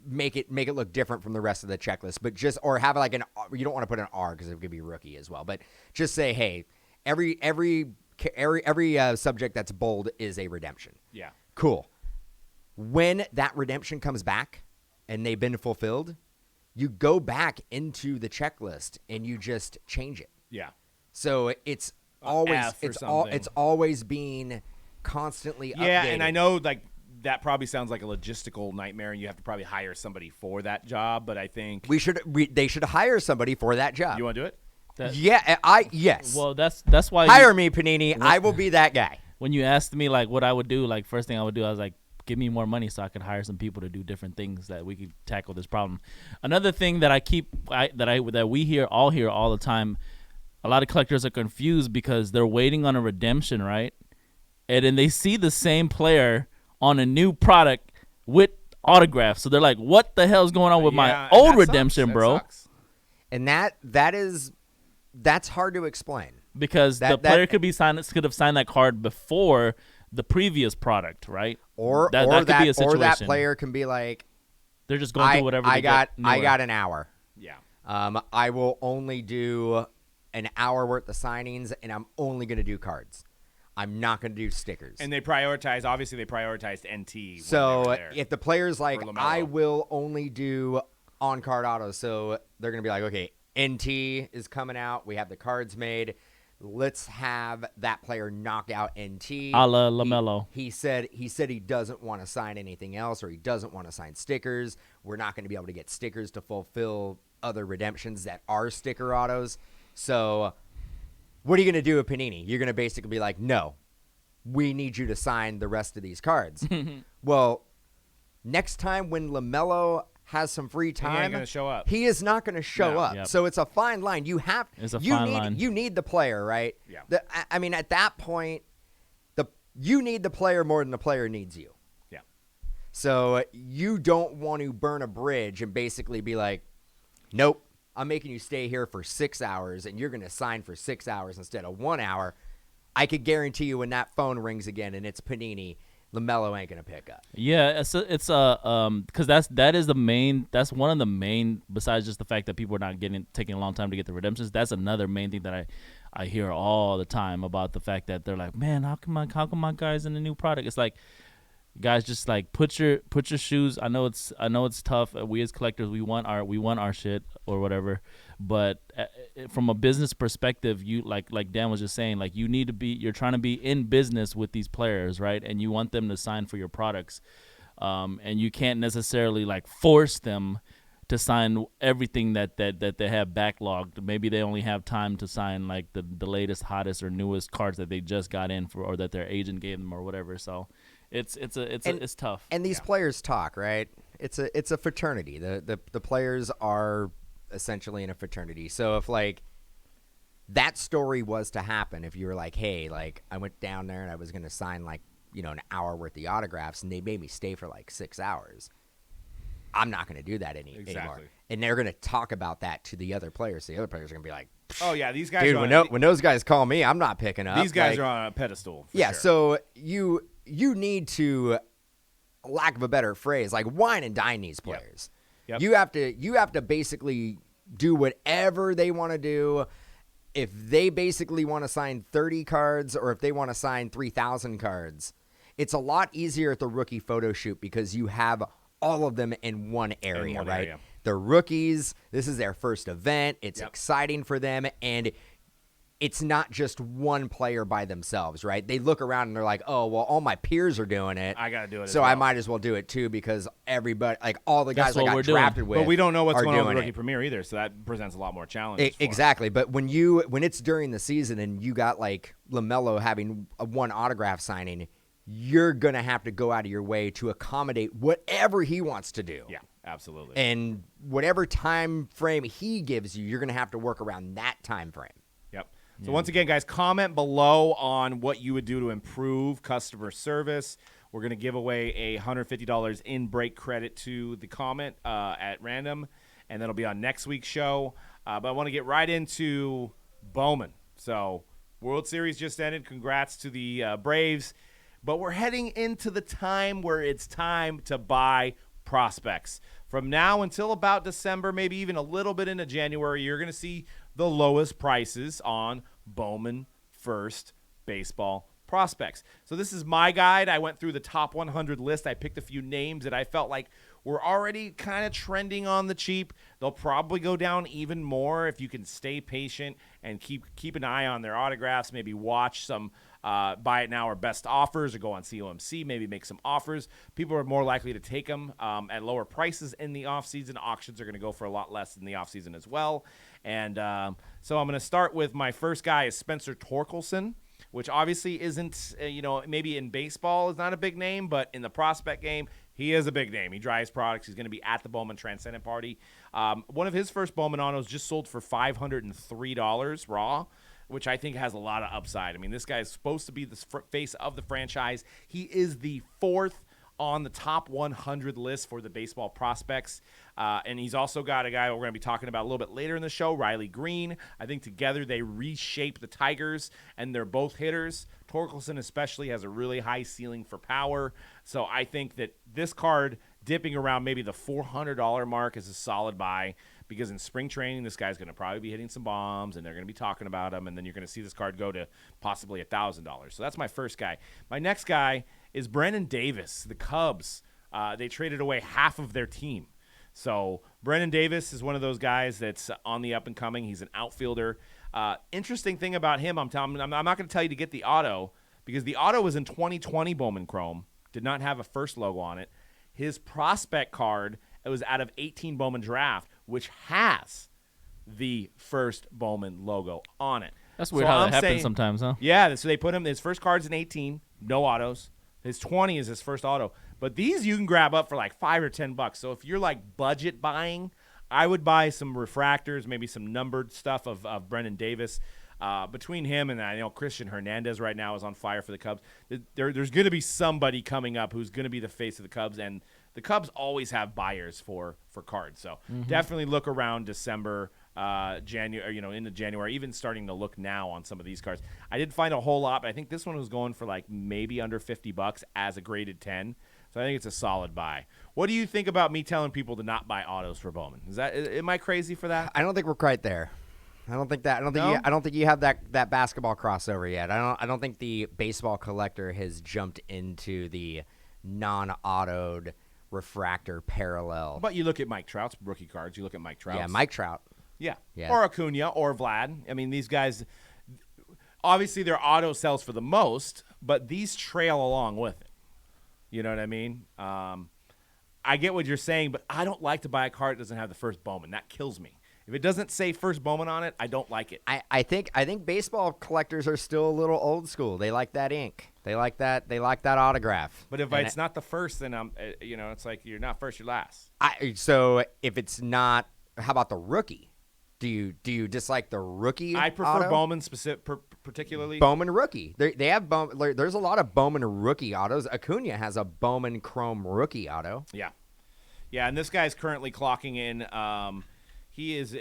make it look different from the rest of the checklist. But or have you don't want to put an R because it could be rookie as well. But just say, hey, every subject that's bold is a redemption. Yeah. Cool. When that redemption comes back and they've been fulfilled, you go back into the checklist and you just change it. Yeah. So it's always being constantly updated. Yeah, and I know that probably sounds like a logistical nightmare, and you have to probably hire somebody for that job. But I think they should hire somebody for that job. you want to do it. Yes. Well, that's why Hire me, Panini. I will be that guy. when you asked me like what I would do, like first thing I would do, I was like, give me more money so I could hire some people to do different things that we could tackle this problem. Another thing that we hear all the time, a lot of collectors are confused because they're waiting on a redemption, right? And then they see the same player on a new product with autographs. So they're like, what the hell's going on with my old redemption, bro? Sucks. And that's hard to explain. Because the player could have signed that card before the previous product, right? Or that could be a situation. Or that player can be like, they're just going through whatever I got an hour. Yeah. I will only do an hour worth of signings, and I'm only going to do cards. I'm not going to do stickers. And they prioritized NT. So if the player's like, I will only do on-card autos, so they're going to be like, okay, NT is coming out. We have the cards made. Let's have that player knock out NT. A la LaMelo. He said he doesn't want to sign anything else, or he doesn't want to sign stickers. We're not going to be able to get stickers to fulfill other redemptions that are sticker autos. So what are you going to do with Panini? You're going to basically be like, no, we need you to sign the rest of these cards. Well, next time when LaMelo has some free time, he ain't gonna show up. He is not going to show up. Yep. So it's a fine line. You need the player, right? Yeah. I mean, at that point, you need the player more than the player needs you. Yeah. So you don't want to burn a bridge and basically be like, nope, I'm making you stay here for 6 hours, and you're going to sign for 6 hours instead of 1 hour. I could guarantee you when that phone rings again and it's Panini, LaMelo ain't going to pick up. Yeah, it's because that's one of the main, besides just the fact that people are not taking a long time to get the redemptions. That's another main thing that I hear all the time about the fact that they're like, man, how come my guy's in a new product? It's like, guys, just like put your shoes. I know it's tough. We as collectors, we want our shit or whatever. But from a business perspective, you like Dan was just saying, like you're trying to be in business with these players, right? And you want them to sign for your products, and you can't necessarily like force them to sign everything that they have backlogged. Maybe they only have time to sign like the latest, hottest, or newest cards that they just got in for, or that their agent gave them, or whatever. So it's tough. And these players talk, right? It's a fraternity. The players are essentially in a fraternity. So if like that story was to happen, if you were like, hey, like I went down there and I was going to sign like, an hour worth of autographs, and they made me stay for like 6 hours, I'm not going to do that anymore. And they're going to talk about that to the other players. The other players are going to be like, oh yeah, these guys, dude, when those guys call me, I'm not picking up. These guys are on a pedestal. Yeah. Sure. So you need to, lack of a better phrase, like wine and dine these players. Yep. You have to basically do whatever they want to do. If they basically want to sign 30 cards, or if they want to sign 3,000 cards, it's a lot easier at the rookie photo shoot because you have all of them in one area, right? They're rookies. This is their first event. It's exciting for them, and it's not just one player by themselves, right? They look around and they're like, oh, well, all my peers are doing it. I got to do it so I might as well do it too, because everybody, like all the guys I got drafted with, but we don't know what's going on with the it. rookie premiere either, so that presents a lot more challenges. Exactly. But when it's during the season and you got like LaMelo having one autograph signing, you're going to have to go out of your way to accommodate whatever he wants to do. Yeah, absolutely. And whatever time frame he gives you, you're going to have to work around that time frame. Yep. So once again, guys, comment below on what you would do to improve customer service. We're going to give away a $150 in-break credit to the comment at random, and that'll be on next week's show. But I want to get right into Bowman. So World Series just ended. Congrats to the Braves. But we're heading into the time where it's time to buy prospects. From now until about December, maybe even a little bit into January, you're going to see the lowest prices on Bowman First Baseball prospects. So this is my guide. I went through the top 100 list. I picked a few names that I felt like were already kind of trending on the cheap. They'll probably go down even more if you can stay patient and keep an eye on their autographs, maybe watch some buy it now or best offers, or go on COMC, maybe make some offers. People are more likely to take them at lower prices in the offseason. Auctions are going to go for a lot less in the offseason as well. And so I'm going to start with my first guy is Spencer Torkelson, which obviously isn't, maybe in baseball is not a big name, but in the prospect game, he is a big name. He drives products. He's going to be at the Bowman Transcendent Party. One of his first Bowman autos just sold for $503 raw, which I think has a lot of upside. I mean, this guy is supposed to be the face of the franchise. He is the fourth on the top 100 list for the baseball prospects. And he's also got a guy we're going to be talking about a little bit later in the show, Riley Green. I think together they reshape the Tigers, and they're both hitters. Torkelson especially has a really high ceiling for power. So I think that this card dipping around maybe the $400 mark is a solid buy, because in spring training, this guy's going to probably be hitting some bombs, and they're going to be talking about him, and then you're going to see this card go to possibly $1,000. So that's my first guy. My next guy is Brennan Davis, the Cubs. They traded away half of their team. So Brennan Davis is one of those guys that's on the up and coming. He's an outfielder. Interesting thing about him, I'm not going to tell you to get the auto, because the auto was in 2020 Bowman Chrome, did not have a first logo on it. His prospect card, it was out of 18 Bowman Draft, which has the first Bowman logo on it. That's weird how that happens sometimes, huh? Yeah, so they put him, his first card's in 18, no autos. His 20 is his first auto. But these you can grab up for like $5 or $10. So if you're like budget buying, I would buy some refractors, maybe some numbered stuff of Brennan Davis. Between him and I know Christian Hernandez right now is on fire for the Cubs. There's going to be somebody coming up who's going to be the face of the Cubs, and the Cubs always have buyers for cards. So definitely look around December, January, into January, even starting to look now on some of these cards. I didn't find a whole lot, but I think this one was going for like maybe under $50 as a graded 10. So I think it's a solid buy. What do you think about me telling people to not buy autos for Bowman? Am I crazy for that? I don't think we're quite there. I don't think that. No? I don't think you have that basketball crossover yet. I don't think the baseball collector has jumped into the non-autoed refractor parallel. But you look at Mike Trout's rookie cards. You look at Mike Trout's. Yeah, Mike Trout. Yeah. Yeah. Or Acuna or Vlad. I mean, these guys, obviously their auto sells for the most, but these trail along with it. You know what I mean? I get what you're saying, but I don't like to buy a card that doesn't have the first Bowman. That kills me. If it doesn't say first Bowman on it, I don't like it. I think baseball collectors are still a little old school. They like that ink. They like that autograph. But if it's not the first, then it's like you're not first, you're last. So if it's not, how about the rookie? Do you dislike the rookie? I prefer auto? Bowman particularly. Bowman rookie. They have there's a lot of Bowman rookie autos. Acuna has a Bowman Chrome rookie auto. Yeah, and this guy's currently clocking in. He is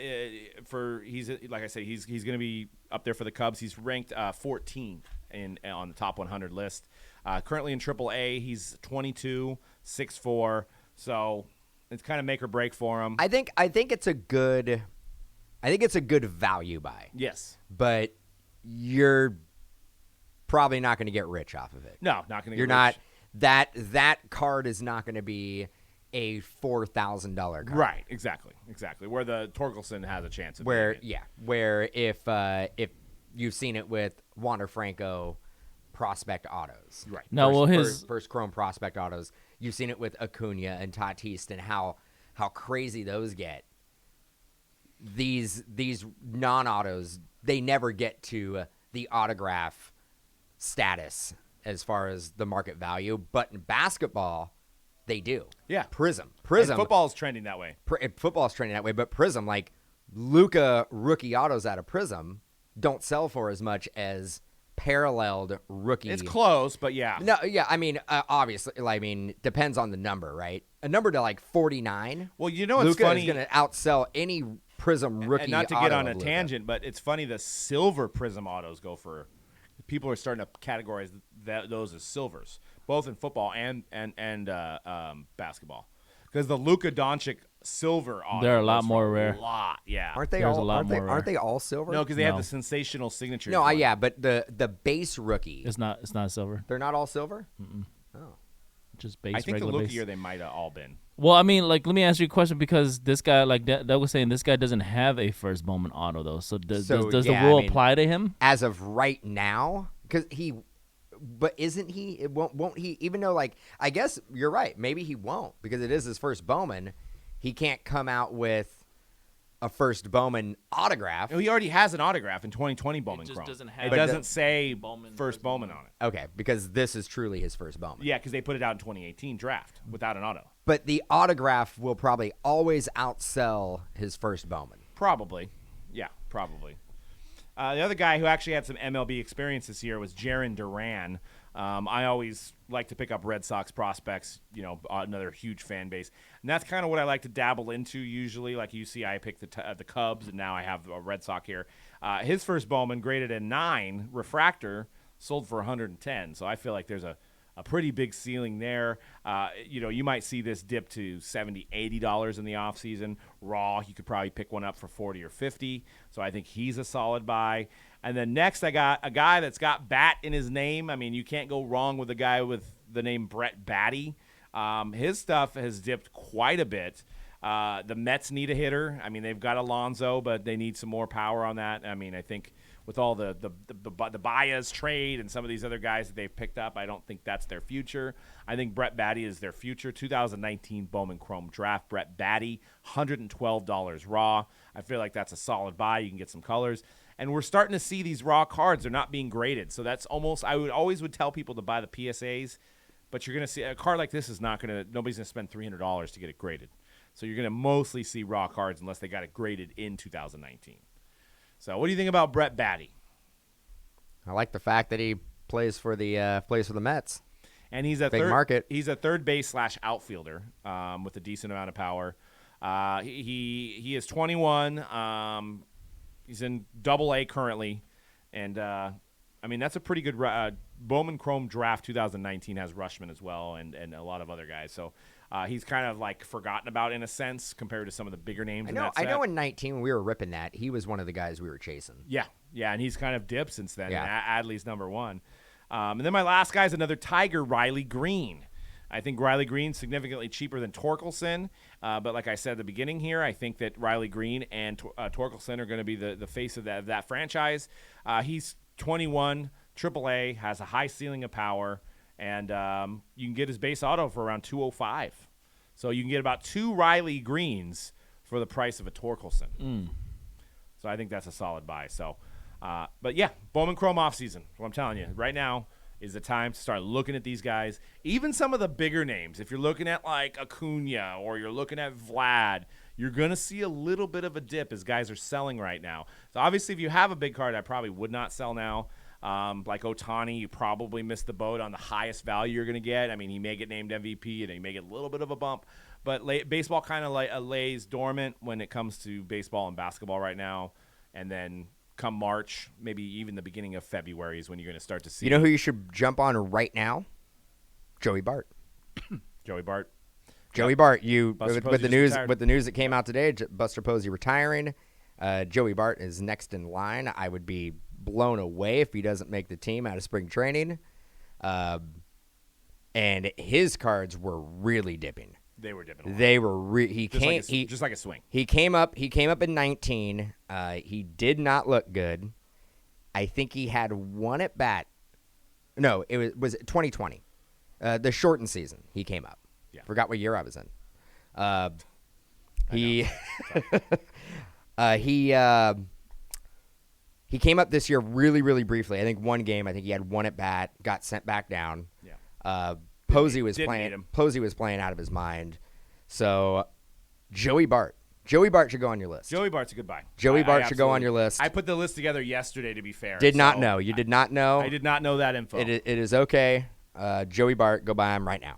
like I say, he's going to be up there for the Cubs. He's ranked 14th on the top 100 list. Currently in AAA, he's 22, 6'4", so it's kind of make or break for him. I think it's a good value buy. Yes, but you're probably not going to get rich off of it. No, not going to. You're not. That card is not going to be a $4,000 card. Right, exactly. Where the Torkelson has a chance of where being it. Where if you've seen it with Wander Franco prospect autos. Right. No, first Chrome prospect autos. You've seen it with Acuna and Tatis and how crazy those get. These non-autos, they never get to the autograph status as far as the market value, but in basketball they do. Yeah. Prism. And football's trending that way. Football's trending that way, but Prism, like Luka rookie autos out of Prism, don't sell for as much as paralleled rookie. It's close, but yeah. No, yeah. I mean, obviously, depends on the number, right? A number to like 49. Well, you know what's Luka funny? is going to outsell any Prism rookie. And not to auto get on a of Luka. tangent, but it's funny the silver Prism autos go for. People are starting to categorize those as silvers, both in football and basketball, because the Luka Doncic silver auto. They're a lot goes more for rare. A lot, yeah. Aren't they There's all? a lot Aren't they, more aren't rare. they all silver? No, because they have No. the sensational signatures. No, one. yeah, but the base rookie, It's not silver. they're not all silver. Mm-mm. Oh, Just base. I think the regular Luka base. year they might have all been. Well, I mean, like, let me ask you a question because this guy, like that was saying, this guy doesn't have a first Bowman auto though. So does the yeah, rule I mean, apply to him? as of right now, because but isn't he? It won't he? Even though, like, I guess you're right. Maybe he won't because it is his first Bowman. He can't come out with a first Bowman autograph. He already has an autograph in 2020 Bowman just Chrome. doesn't It have doesn't say Bowman, first Bowman on it. Okay, because this is truly his first Bowman. Yeah, because they put it out in 2018 draft without an auto. But the autograph will probably always outsell his first Bowman. Probably. Yeah, probably. The other guy who actually had some MLB experience this year was Jarren Duran. I always like to pick up Red Sox prospects, another huge fan base. And that's kind of what I like to dabble into usually. Like you see, I picked the Cubs, and now I have a Red Sox here. His first Bowman, graded a 9, refractor, sold for 110. So I feel like there's a pretty big ceiling there. You might see this dip to $70, $80 in the offseason. Raw, you could probably pick one up for 40 or 50. So I think he's a solid buy. And then next I got a guy that's got Bat in his name. I mean, you can't go wrong with a guy with the name Batty. His stuff has dipped quite a bit. The Mets need a hitter. I mean, they've got Alonso, but they need some more power on that. I mean, I think with all the Baez trade and some of these other guys that they've picked up, I don't think that's their future. I think Batty is their future. 2019 Bowman Chrome draft, Batty, $112 raw. I feel like that's a solid buy. You can get some colors. And we're starting to see these raw cards. They're not being graded. So that's almost, I would always tell people to buy the PSAs, but you're going to see a card like this is nobody's going to spend $300 to get it graded. So you're going to mostly see raw cards unless they got it graded in 2019. So what do you think about Batty? I like the fact that he plays for the Mets. And he's a big market. He's a third base / outfielder with a decent amount of power. He is 21. He's in Double-A currently, and I mean that's a pretty good Bowman Chrome draft. 2019 has Rushman as well, and a lot of other guys. So he's kind of like forgotten about in a sense compared to some of the bigger names. I know. In 19 when we were ripping that, he was one of the guys we were chasing. Yeah, and he's kind of dipped since then. Yeah. And Adley's number 1, and then my last guy is another Tiger, Riley Green. I think Riley Green's significantly cheaper than Torkelson, but like I said at the beginning here, I think that Riley Green and Torkelson are going to be the face of that franchise. He's 21, AAA, has a high ceiling of power, and you can get his base auto for around $205. So you can get about 2 Riley Greens for the price of a Torkelson. So I think that's a solid buy. So, but yeah, Bowman Chrome offseason. What I'm telling you right now is the time to start looking at these guys. Even some of the bigger names. If you're looking at like Acuna or you're looking at Vlad, you're going to see a little bit of a dip as guys are selling right now. So obviously if you have a big card, I probably would not sell now. Like Ohtani, you probably missed the boat on the highest value you're going to get. I mean, he may get named MVP and he may get a little bit of a bump. But baseball kind of lays dormant when it comes to baseball and basketball right now. And then come March, maybe even the beginning of February is when you're going to start to see. You know who you should jump on right now? Joey Bart. Joey Bart. Joey Bart. With the news that came out today, Buster Posey retiring. Joey Bart is next in line. I would be blown away if he doesn't make the team out of spring training. And his cards were really dipping. They were dipping. They were. Just like a swing. He came up in 19. He did not look good. I think he had one at bat. No, it was 2020, the shortened season. He came up. Yeah. Forgot what year I was in. He came up this year really, really briefly. I think one game. I think he had one at bat. Got sent back down. Yeah. Posey was playing out of his mind. So, Joey Bart should go on your list. Joey Bart's a good buy. Joey Bart should go on your list. I put the list together yesterday, to be fair. Did not know. You did not know. I did not know that info. It is okay. Joey Bart, go buy him right now.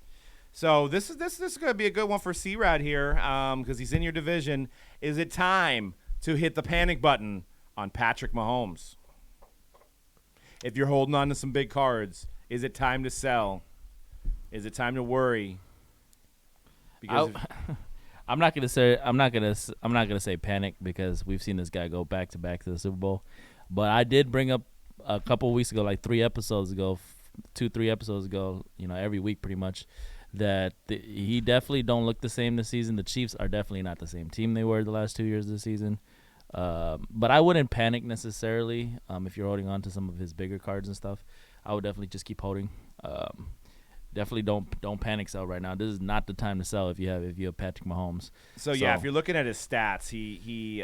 So this is going to be a good one for C-Rod here because he's in your division. Is it time to hit the panic button on Patrick Mahomes? If you're holding on to some big cards, is it time to sell? Is it time to worry? Because I'm not gonna say panic because we've seen this guy go back to back to the Super Bowl. But I did bring up a couple of weeks ago, like 3 episodes ago, 2-3 episodes ago, every week pretty much, that he definitely don't look the same this season. The Chiefs are definitely not the same team they were the last 2 years of the season. But I wouldn't panic necessarily if you're holding on to some of his bigger cards and stuff. I would definitely just keep holding. Definitely don't panic sell right now. This is not the time to sell if you have Patrick Mahomes. So yeah, if you're looking at his stats, he's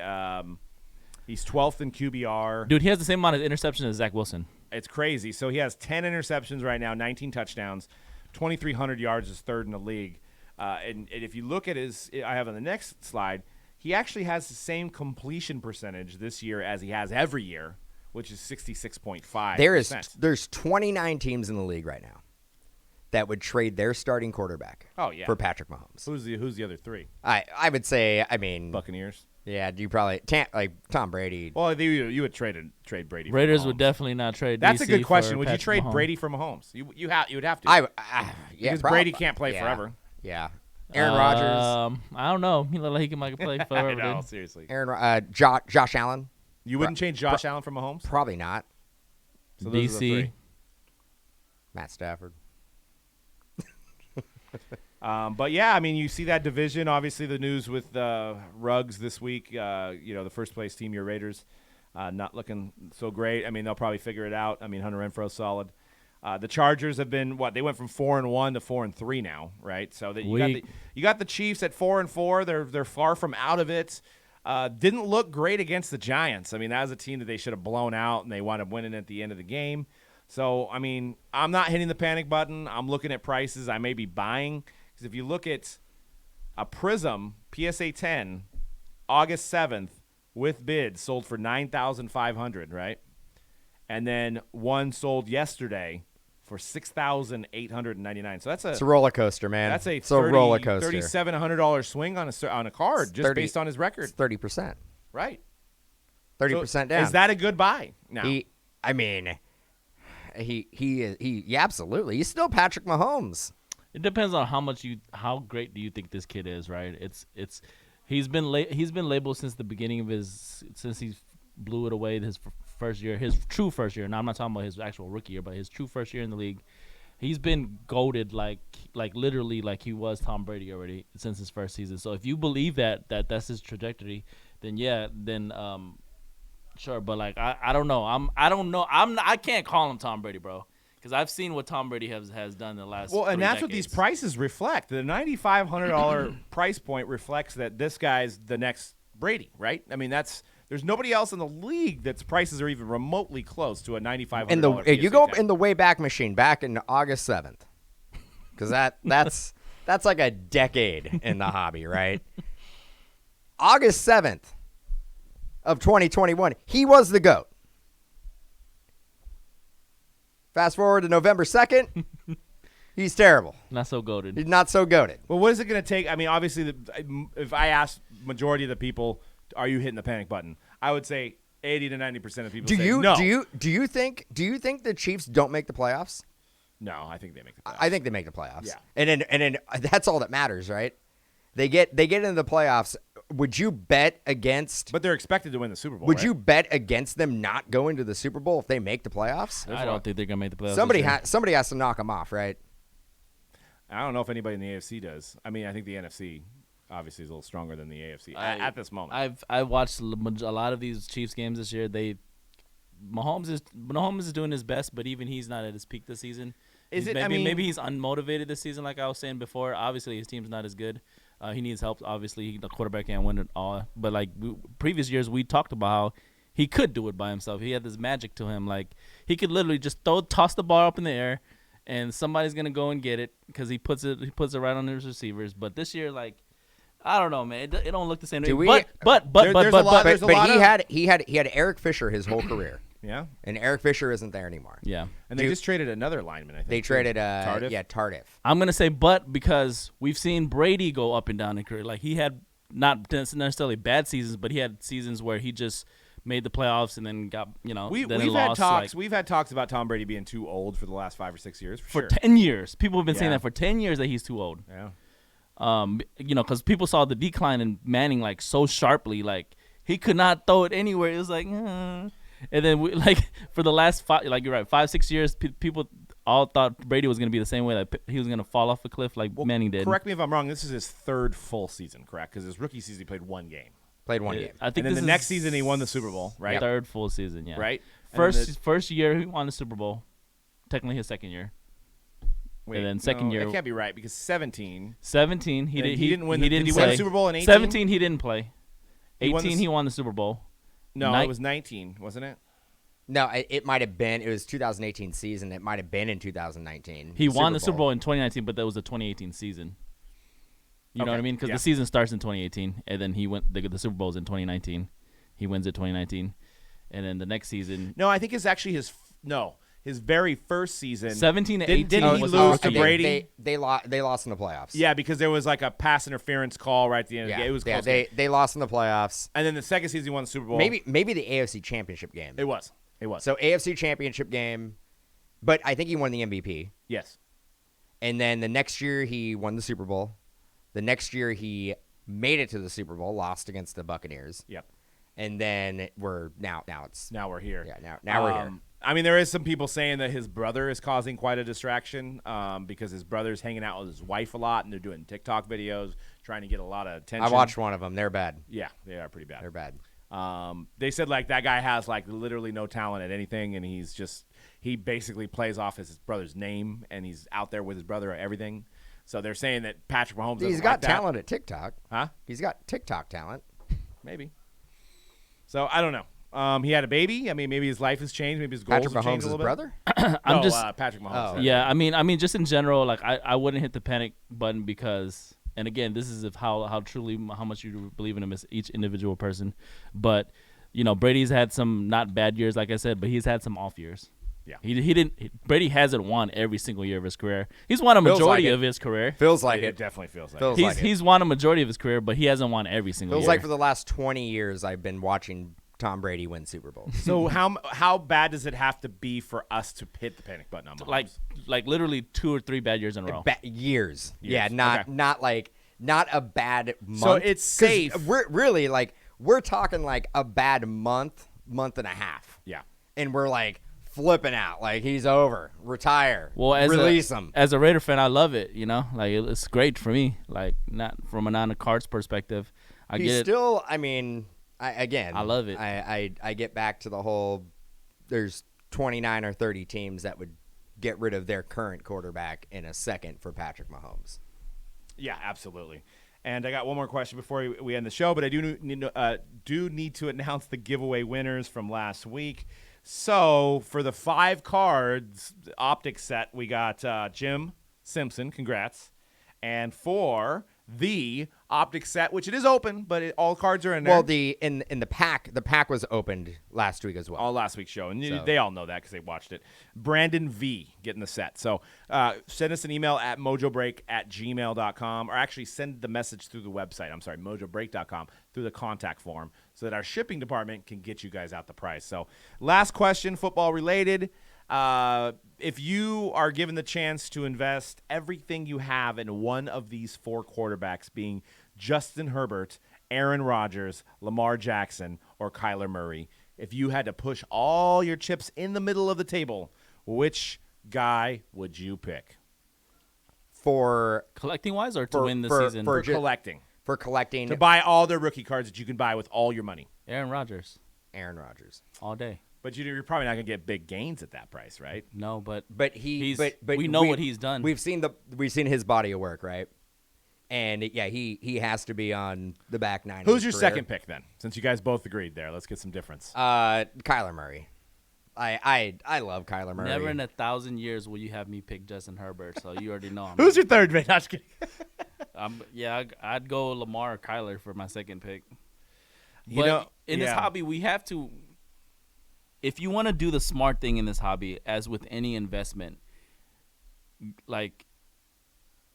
12th in QBR. Dude, he has the same amount of interceptions as Zach Wilson. It's crazy. So he has 10 interceptions right now, 19 touchdowns, 2,300 yards is third in the league. And if you look at I have on the next slide, he actually has the same completion percentage this year as he has every year, which is 66.5%. There's 29 teams in the league right now that would trade their starting quarterback for Patrick Mahomes. Who's the other three? I would say, Buccaneers. Yeah, do you probably like Tom Brady? Well, you would trade Brady. Raiders for would definitely not trade. That's DC a good question. Would you Patrick trade Mahomes. Brady for Mahomes? You would have to. Yeah, because Brady can't play forever. Yeah, Aaron Rodgers. I don't know. He looked like he might play forever. I know, dude. seriously. Josh Allen. You wouldn't change Josh Allen for Mahomes? Probably not. So those are the DC. three. Matt Stafford. But yeah, I mean, you see that division. Obviously, the news with Ruggs this week. The first place team, your Raiders, not looking so great. I mean, they'll probably figure it out. I mean, Hunter Renfro's solid. The Chargers have been they went from 4-1 to 4-3 now, right? So that you got the Chiefs at 4-4. They're far from out of it. Didn't look great against the Giants. I mean, that was a team that they should have blown out, and they wound up winning at the end of the game. So, I mean, I'm not hitting the panic button. I'm looking at prices. I may be buying. Because if you look at a Prism PSA 10, August 7th, with bids, sold for $9,500, right? And then one sold yesterday for $6,899. So it's a roller coaster, man. That's a roller coaster. $3,700 swing on a card just based on his record. It's 30%. Right. 30% down. Is that a good buy? No. He absolutely. He's still Patrick Mahomes. It depends on how great do you think this kid is, right? He's been labeled since the beginning of since he blew it away his first year, his true first year. Now I'm not talking about his actual rookie year, but his true first year in the league. He's been goated like literally like he was Tom Brady already since his first season. So if you believe that's his trajectory, then sure. But like I don't know. I can't call him Tom Brady, bro. Because I've seen what Tom Brady has done in the last. Well, and 3 that's decades. what these prices reflect. The $9,500 price point reflects that this guy's the next Brady, right? I mean, there's nobody else in the league that's prices are even remotely close to a $9,500. You go in the Wayback Machine back in August 7th, because that's like a decade in the hobby, right? August 7th of 2021, he was the GOAT. Fast forward to November 2nd, he's terrible. Not so goated. He's not so goated. Well, what is it going to take? I mean, obviously, if I ask majority of the people, are you hitting the panic button? I would say 80 to 90% of people say no. Do you think the Chiefs don't make the playoffs? No, I think they make the playoffs. I think they make the playoffs. Yeah. And then that's all that matters, right? They get into the playoffs. Would you bet against? But they're expected to win the Super Bowl. Would you bet against them not going to the Super Bowl if they make the playoffs? I don't think they're gonna make the playoffs. Somebody has to knock them off, right? I don't know if anybody in the AFC does. I mean, I think the NFC obviously is a little stronger than the AFC at this moment. I've watched a lot of these Chiefs games this year. Mahomes is doing his best, but even he's not at his peak this season. Maybe he's unmotivated this season, like I was saying before. Obviously, his team's not as good. He needs help. Obviously, the quarterback can't win it all. But like previous years, we talked about how he could do it by himself. He had this magic to him. Like he could literally just toss the ball up in the air, and somebody's gonna go and get it because he puts it right on his receivers. But this year, like I don't know, man. It don't look the same. But he had Eric Fisher his whole career. Yeah. And Eric Fisher isn't there anymore. Yeah. And they just traded another lineman, I think. They traded Tardif. Tardif. I'm going to say because we've seen Brady go up and down in career. Like he had not necessarily bad seasons, but he had seasons where he just made the playoffs and then got, we've had talks. We've had talks about Tom Brady being too old for the last 5 or 6 years. For sure. 10 years. People have been saying that for 10 years that he's too old. Yeah. Because people saw the decline in Manning like so sharply, like he could not throw it anywhere. It was like, And then for the last 5, like you're right, 5-6 years, people all thought Brady was going to be the same way, that he was going to fall off a cliff like Manning did. Correct me if I'm wrong. This is his third full season, correct? Because his rookie season he played one game. Played one game. I think And then this the is next season he won the Super Bowl, right? Third full season, yeah. Right? And then First year he won the Super Bowl. Technically his second year. wait, and then second year. That can't be right because 17. 17 he didn't win. He Did didn't he play. win the Super Bowl in 18? 17 he didn't play. He won 18 he won the Super Bowl. No, it was 19, wasn't it? No, it might have been. It was 2018 season. It might have been in 2019. He won the Super Bowl in 2019, but that was the 2018 season. You know what I mean? Because the season starts in 2018, and then he went. The Super Bowl's in 2019. He wins it 2019, and then the next season. No, I think it's actually his very first season. 17 to 18. Didn't he lose to Brady? They lost in the playoffs. Yeah, because there was like a pass interference call right at the end of the game. It was close. They lost in the playoffs. And then the second season he won the Super Bowl. Maybe the AFC Championship game. It was. So AFC Championship game, but I think he won the MVP. Yes. And then the next year he won the Super Bowl. The next year he made it to the Super Bowl, lost against the Buccaneers. Yep. And then we're now we're here. Yeah, now we're here. I mean, there is some people saying that his brother is causing quite a distraction because his brother's hanging out with his wife a lot, and they're doing TikTok videos, trying to get a lot of attention. I watched one of them. They're bad. Yeah, they are pretty bad. They're bad. They said like that guy has like literally no talent at anything, and he basically plays off his brother's name, and he's out there with his brother at everything. So they're saying that Patrick Mahomes doesn't He's got like that. talent at TikTok. Huh? He's got TikTok talent. Maybe. So I don't know. He had a baby. I mean, maybe his life has changed. Maybe his goals Patrick have changed a Mahomes' little brother? bit. Patrick Mahomes. Oh. Yeah, I mean, just in general, like I wouldn't hit the panic button because, and again, this is how much you believe in him as each individual person. But you know, Brady's had some not bad years, like I said, but he's had some off years. Yeah, he didn't. Brady hasn't won every single year of his career. He's won a majority of his career. Feels like it it. definitely feels like it. He's won a majority of his career, but he hasn't won every single Feels year. like for the last 20 years I've been watching Tom Brady win Super Bowls. So how bad does it have to be for us to hit the panic button on Mahomes? like literally 2 or 3 bad years in a row. Years. Yeah, Okay. not a bad month. So it's safe. We're really we're talking like a bad month and a half. Yeah. And we're like flipping out, like he's over, retire, Well, release him. As a Raider fan, I love it. You know, like it's great for me. Like not from a non-cards perspective, I He's get it. still. I mean, I love it. I get back to the whole. There's 29 or 30 teams that would get rid of their current quarterback in a second for Patrick Mahomes. Yeah, absolutely. And I got one more question before we end the show, but I do need to announce the giveaway winners from last week. So for the 5 cards optic set, we got Jim Simpson. Congrats. And for the optic set, which it is open, but all cards are in there. Well, in the pack was opened last week as well. All last week's show, and So. they all know that because they watched it. Brandon V getting the set. So send us an email at mojobreak@gmail.com, or actually send the message through the website. I'm sorry, mojobreak.com, through the contact form, so that our shipping department can get you guys out the price. So last question, football related. If you are given the chance to invest everything you have in one of these 4 quarterbacks, being Justin Herbert, Aaron Rodgers, Lamar Jackson, or Kyler Murray, if you had to push all your chips in the middle of the table, which guy would you pick? For Collecting wise, or to win the season? For collecting. For collecting To buy all the rookie cards that you can buy with all your money. Aaron Rodgers Aaron Rodgers. all day. But you're probably not going to get big gains at that price, right? No, but He's but we know what he's done. We've seen his body of work, right? And he has to be on the back 9. Who's your second pick then? Since you guys both agreed there, let's get some difference. Kyler Murray. I love Kyler Murray. Never in 1,000 years will you have me pick Justin Herbert. So you already know. Who's your third pick? Not just kidding. I'd go Lamar or Kyler for my second pick. You But know, in this yeah. hobby, we have to. If you want to do the smart thing in this hobby, as with any investment, like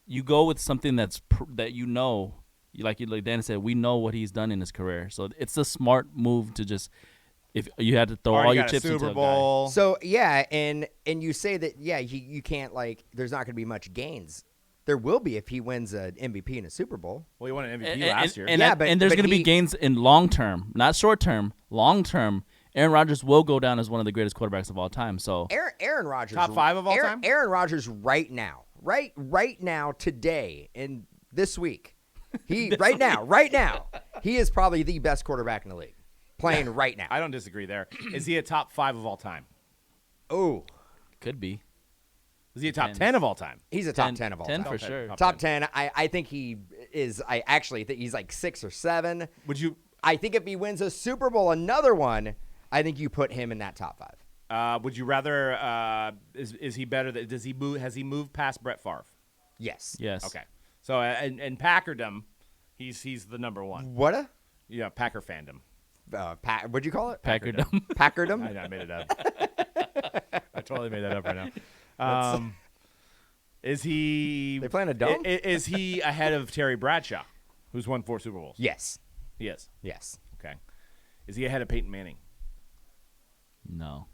you go with something that you know, like Dan said, we know what he's done in his career. So it's a smart move to just, if you had to throw Already all your got a chips into Super a guy. Bowl. So yeah, and you say that you can't there's not going to be much gains. There will be if he wins an MVP in a Super Bowl. Well, he won an MVP last year. And, Yeah, and there's but going to be he- gains in long term, not short term, long term. Aaron Rodgers will go down as one of the greatest quarterbacks of all time. So Aaron Rodgers, top 5 of all time. Aaron Rodgers, right now, today, and this week, right now, he is probably the best quarterback in the league, playing right now. I don't disagree there. Is he a top 5 of all time? Oh, could be. Is he a top 10 of all time? He's a top 10 of all 10 time. for sure. Top 10. I think he is. I actually think he's like 6 or 7. Would you? I think if he wins a Super Bowl, another one, I think you put him in that top 5. Would you rather? Is he better? Does he move? Has he moved past Brett Favre? Yes. Yes. Okay. So in Packerdom, he's the number 1. What Yeah, Packer fandom. what'd you call it? Packerdom. Packerdom? I made it up. I totally made that up right now. Is he? They playing a dome? Is he ahead of Terry Bradshaw, who's won 4 Super Bowls? Yes. He is. Yes. Okay. Is he ahead of Peyton Manning? No.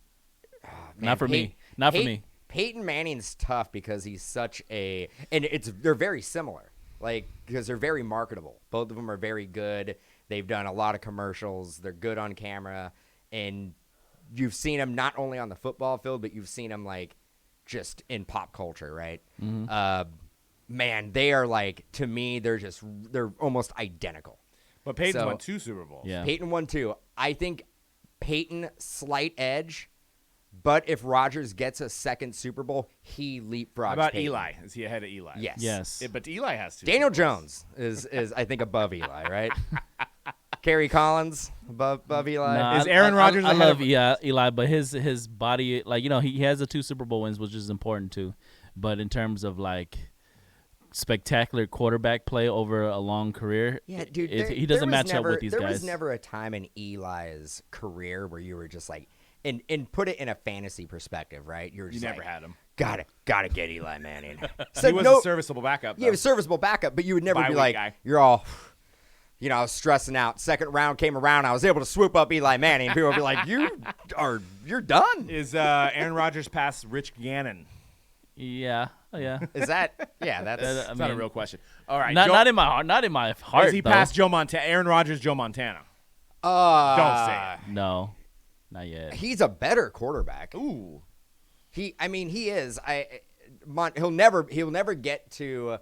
Man, Not for me. Not for me. Peyton Manning's tough because he's such a, and they're very similar, like because they're very marketable. Both of them are very good. They've done a lot of commercials. They're good on camera, and you've seen them not only on the football field, but you've seen them like just in pop culture, right? Mm-hmm. Man, they are like, to me, they're almost identical. But Peyton So- won 2 Super Bowls. Yeah. Peyton won 2. I think Peyton slight edge, but if Rodgers gets a second Super Bowl, he leapfrogs How about Peyton. Eli? Is he ahead of Eli? Yes. Yes. But Eli has 2. Daniel Super Bowls. Jones is I think above Eli, right? Kerry Collins above Eli. Nah, Is Aaron Rodgers I ahead love of- Eli, but his body, like, he has the 2 Super Bowl wins, which is important too. But in terms of like spectacular quarterback play over a long career, Yeah, dude. he doesn't match up with these There guys. was never a time in Eli's career where you were just like, and put it in a fantasy perspective, right? You were You just never like, had him. Gotta get Eli Manning. He was a serviceable backup. Yeah, Though. a serviceable backup, but you would never be Bye-week like, guy. you're all, I was stressing out. Second round came around, I was able to swoop up Eli Manning. People would be like, you're done. Is Aaron Rodgers past Rich Gannon? Yeah. Oh, yeah. Is that? Yeah, that's. That's not a real question. All right. Not in my heart. Not in my heart. Is he though. past Joe Montana? Aaron Rodgers, Joe Montana. Don't say it. No, not yet. He's a better quarterback. Ooh. He is. He'll never get to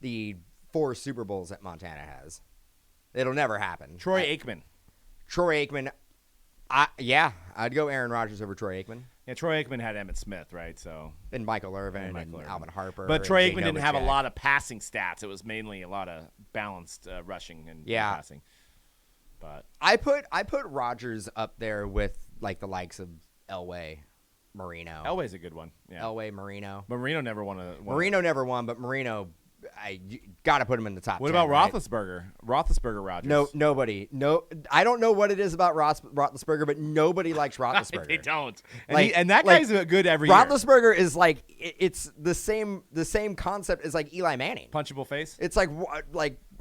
the 4 Super Bowls that Montana has. It'll never happen. Troy Aikman. Troy Aikman. I'd go Aaron Rodgers over Troy Aikman. Yeah, Troy Aikman had Emmitt Smith, right? So, And Michael Irvin and, Michael Irvin. Alvin Harper. but and Troy Jay Aikman didn't have a Novacek. lot of passing stats. It was mainly a lot of balanced rushing and passing. But I put Rodgers up there with like the likes of Elway, Marino. Elway's a good one. Yeah. Elway, Marino. Marino never won a. Marino never won, but Marino, got to put him in the top. What 10, about right? Roethlisberger? Roethlisberger Rodgers. Nobody. I don't know what it is about Roethlisberger, but nobody likes Roethlisberger. They don't. And, Like- and that like, guy's good every year. Roethlisberger is like it's the same concept as like Eli Manning. Punchable face. It's like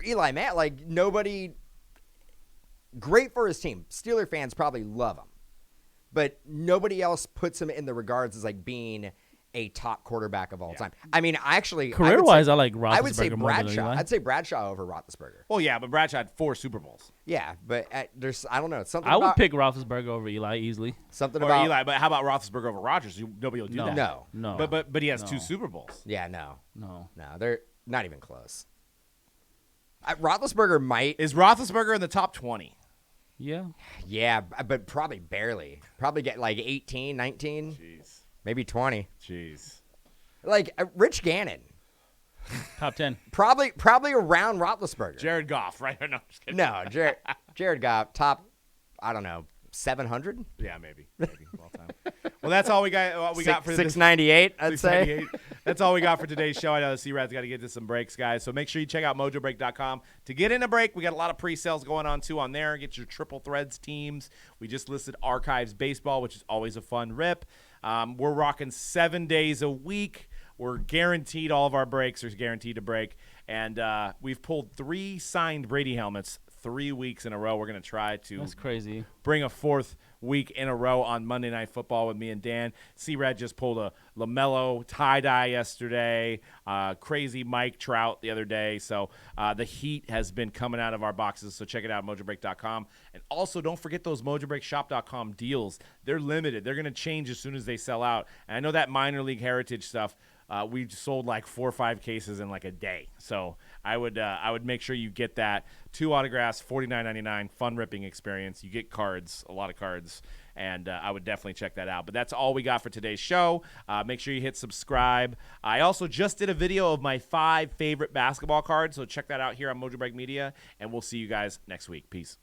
Eli Manning. Like nobody. Great for his team. Steeler fans probably love him, but nobody else puts him in the regards as like being a top quarterback of all time. I mean, actually, Career-wise, I like Roethlisberger I would say more than Bradshaw. Eli. I'd say Bradshaw over Roethlisberger. Well, yeah, but Bradshaw had 4 Super Bowls. Yeah, but there's I don't know something. I would about, pick Roethlisberger over Eli easily. something Or about Eli, but how about Roethlisberger over Rodgers? Nobody will do that. No. But he has No. 2 Super Bowls. Yeah, no, No. they're not even close. Roethlisberger might. Is Roethlisberger in the top 20? Yeah. Yeah, but probably barely. Probably get like 18, 19, Jeez. maybe 20. Jeez. Like Rich Gannon. Top 10. Probably around Roethlisberger. Jared Goff, right? No, I'm just kidding. No, Jared Goff, top, I don't know, 700? Yeah, maybe. All time. Well, that's all we got. We got for this. 698, I'd say. 698. That's all we got for today's show. I know the C-Rad's got to get to some breaks, guys. So make sure you check out mojobreak.com to get in a break. We got a lot of pre-sales going on, too, on there. Get your Triple Threads teams. We just listed Archives Baseball, which is always a fun rip. We're rocking 7 days a week. We're guaranteed. All of our breaks are guaranteed to break. And we've pulled 3 signed Brady helmets 3 weeks in a row. We're going to try to That's crazy. bring a 4th week in a row on Monday Night Football with me and Dan. C-Red just pulled a LaMelo tie-dye yesterday, crazy Mike Trout the other day. So the heat has been coming out of our boxes, so check it out, mojobreak.com. And also, don't forget those mojobreakshop.com deals. They're limited. They're going to change as soon as they sell out. And I know that minor league heritage stuff, we sold like 4 or 5 cases in like a day. So I would make sure you get that. 2 autographs, $49.99, fun ripping experience. You get cards, a lot of cards, and I would definitely check that out. But that's all we got for today's show. Make sure you hit subscribe. I also just did a video of my 5 favorite basketball cards, so check that out here on Mojo Break Media, and we'll see you guys next week. Peace.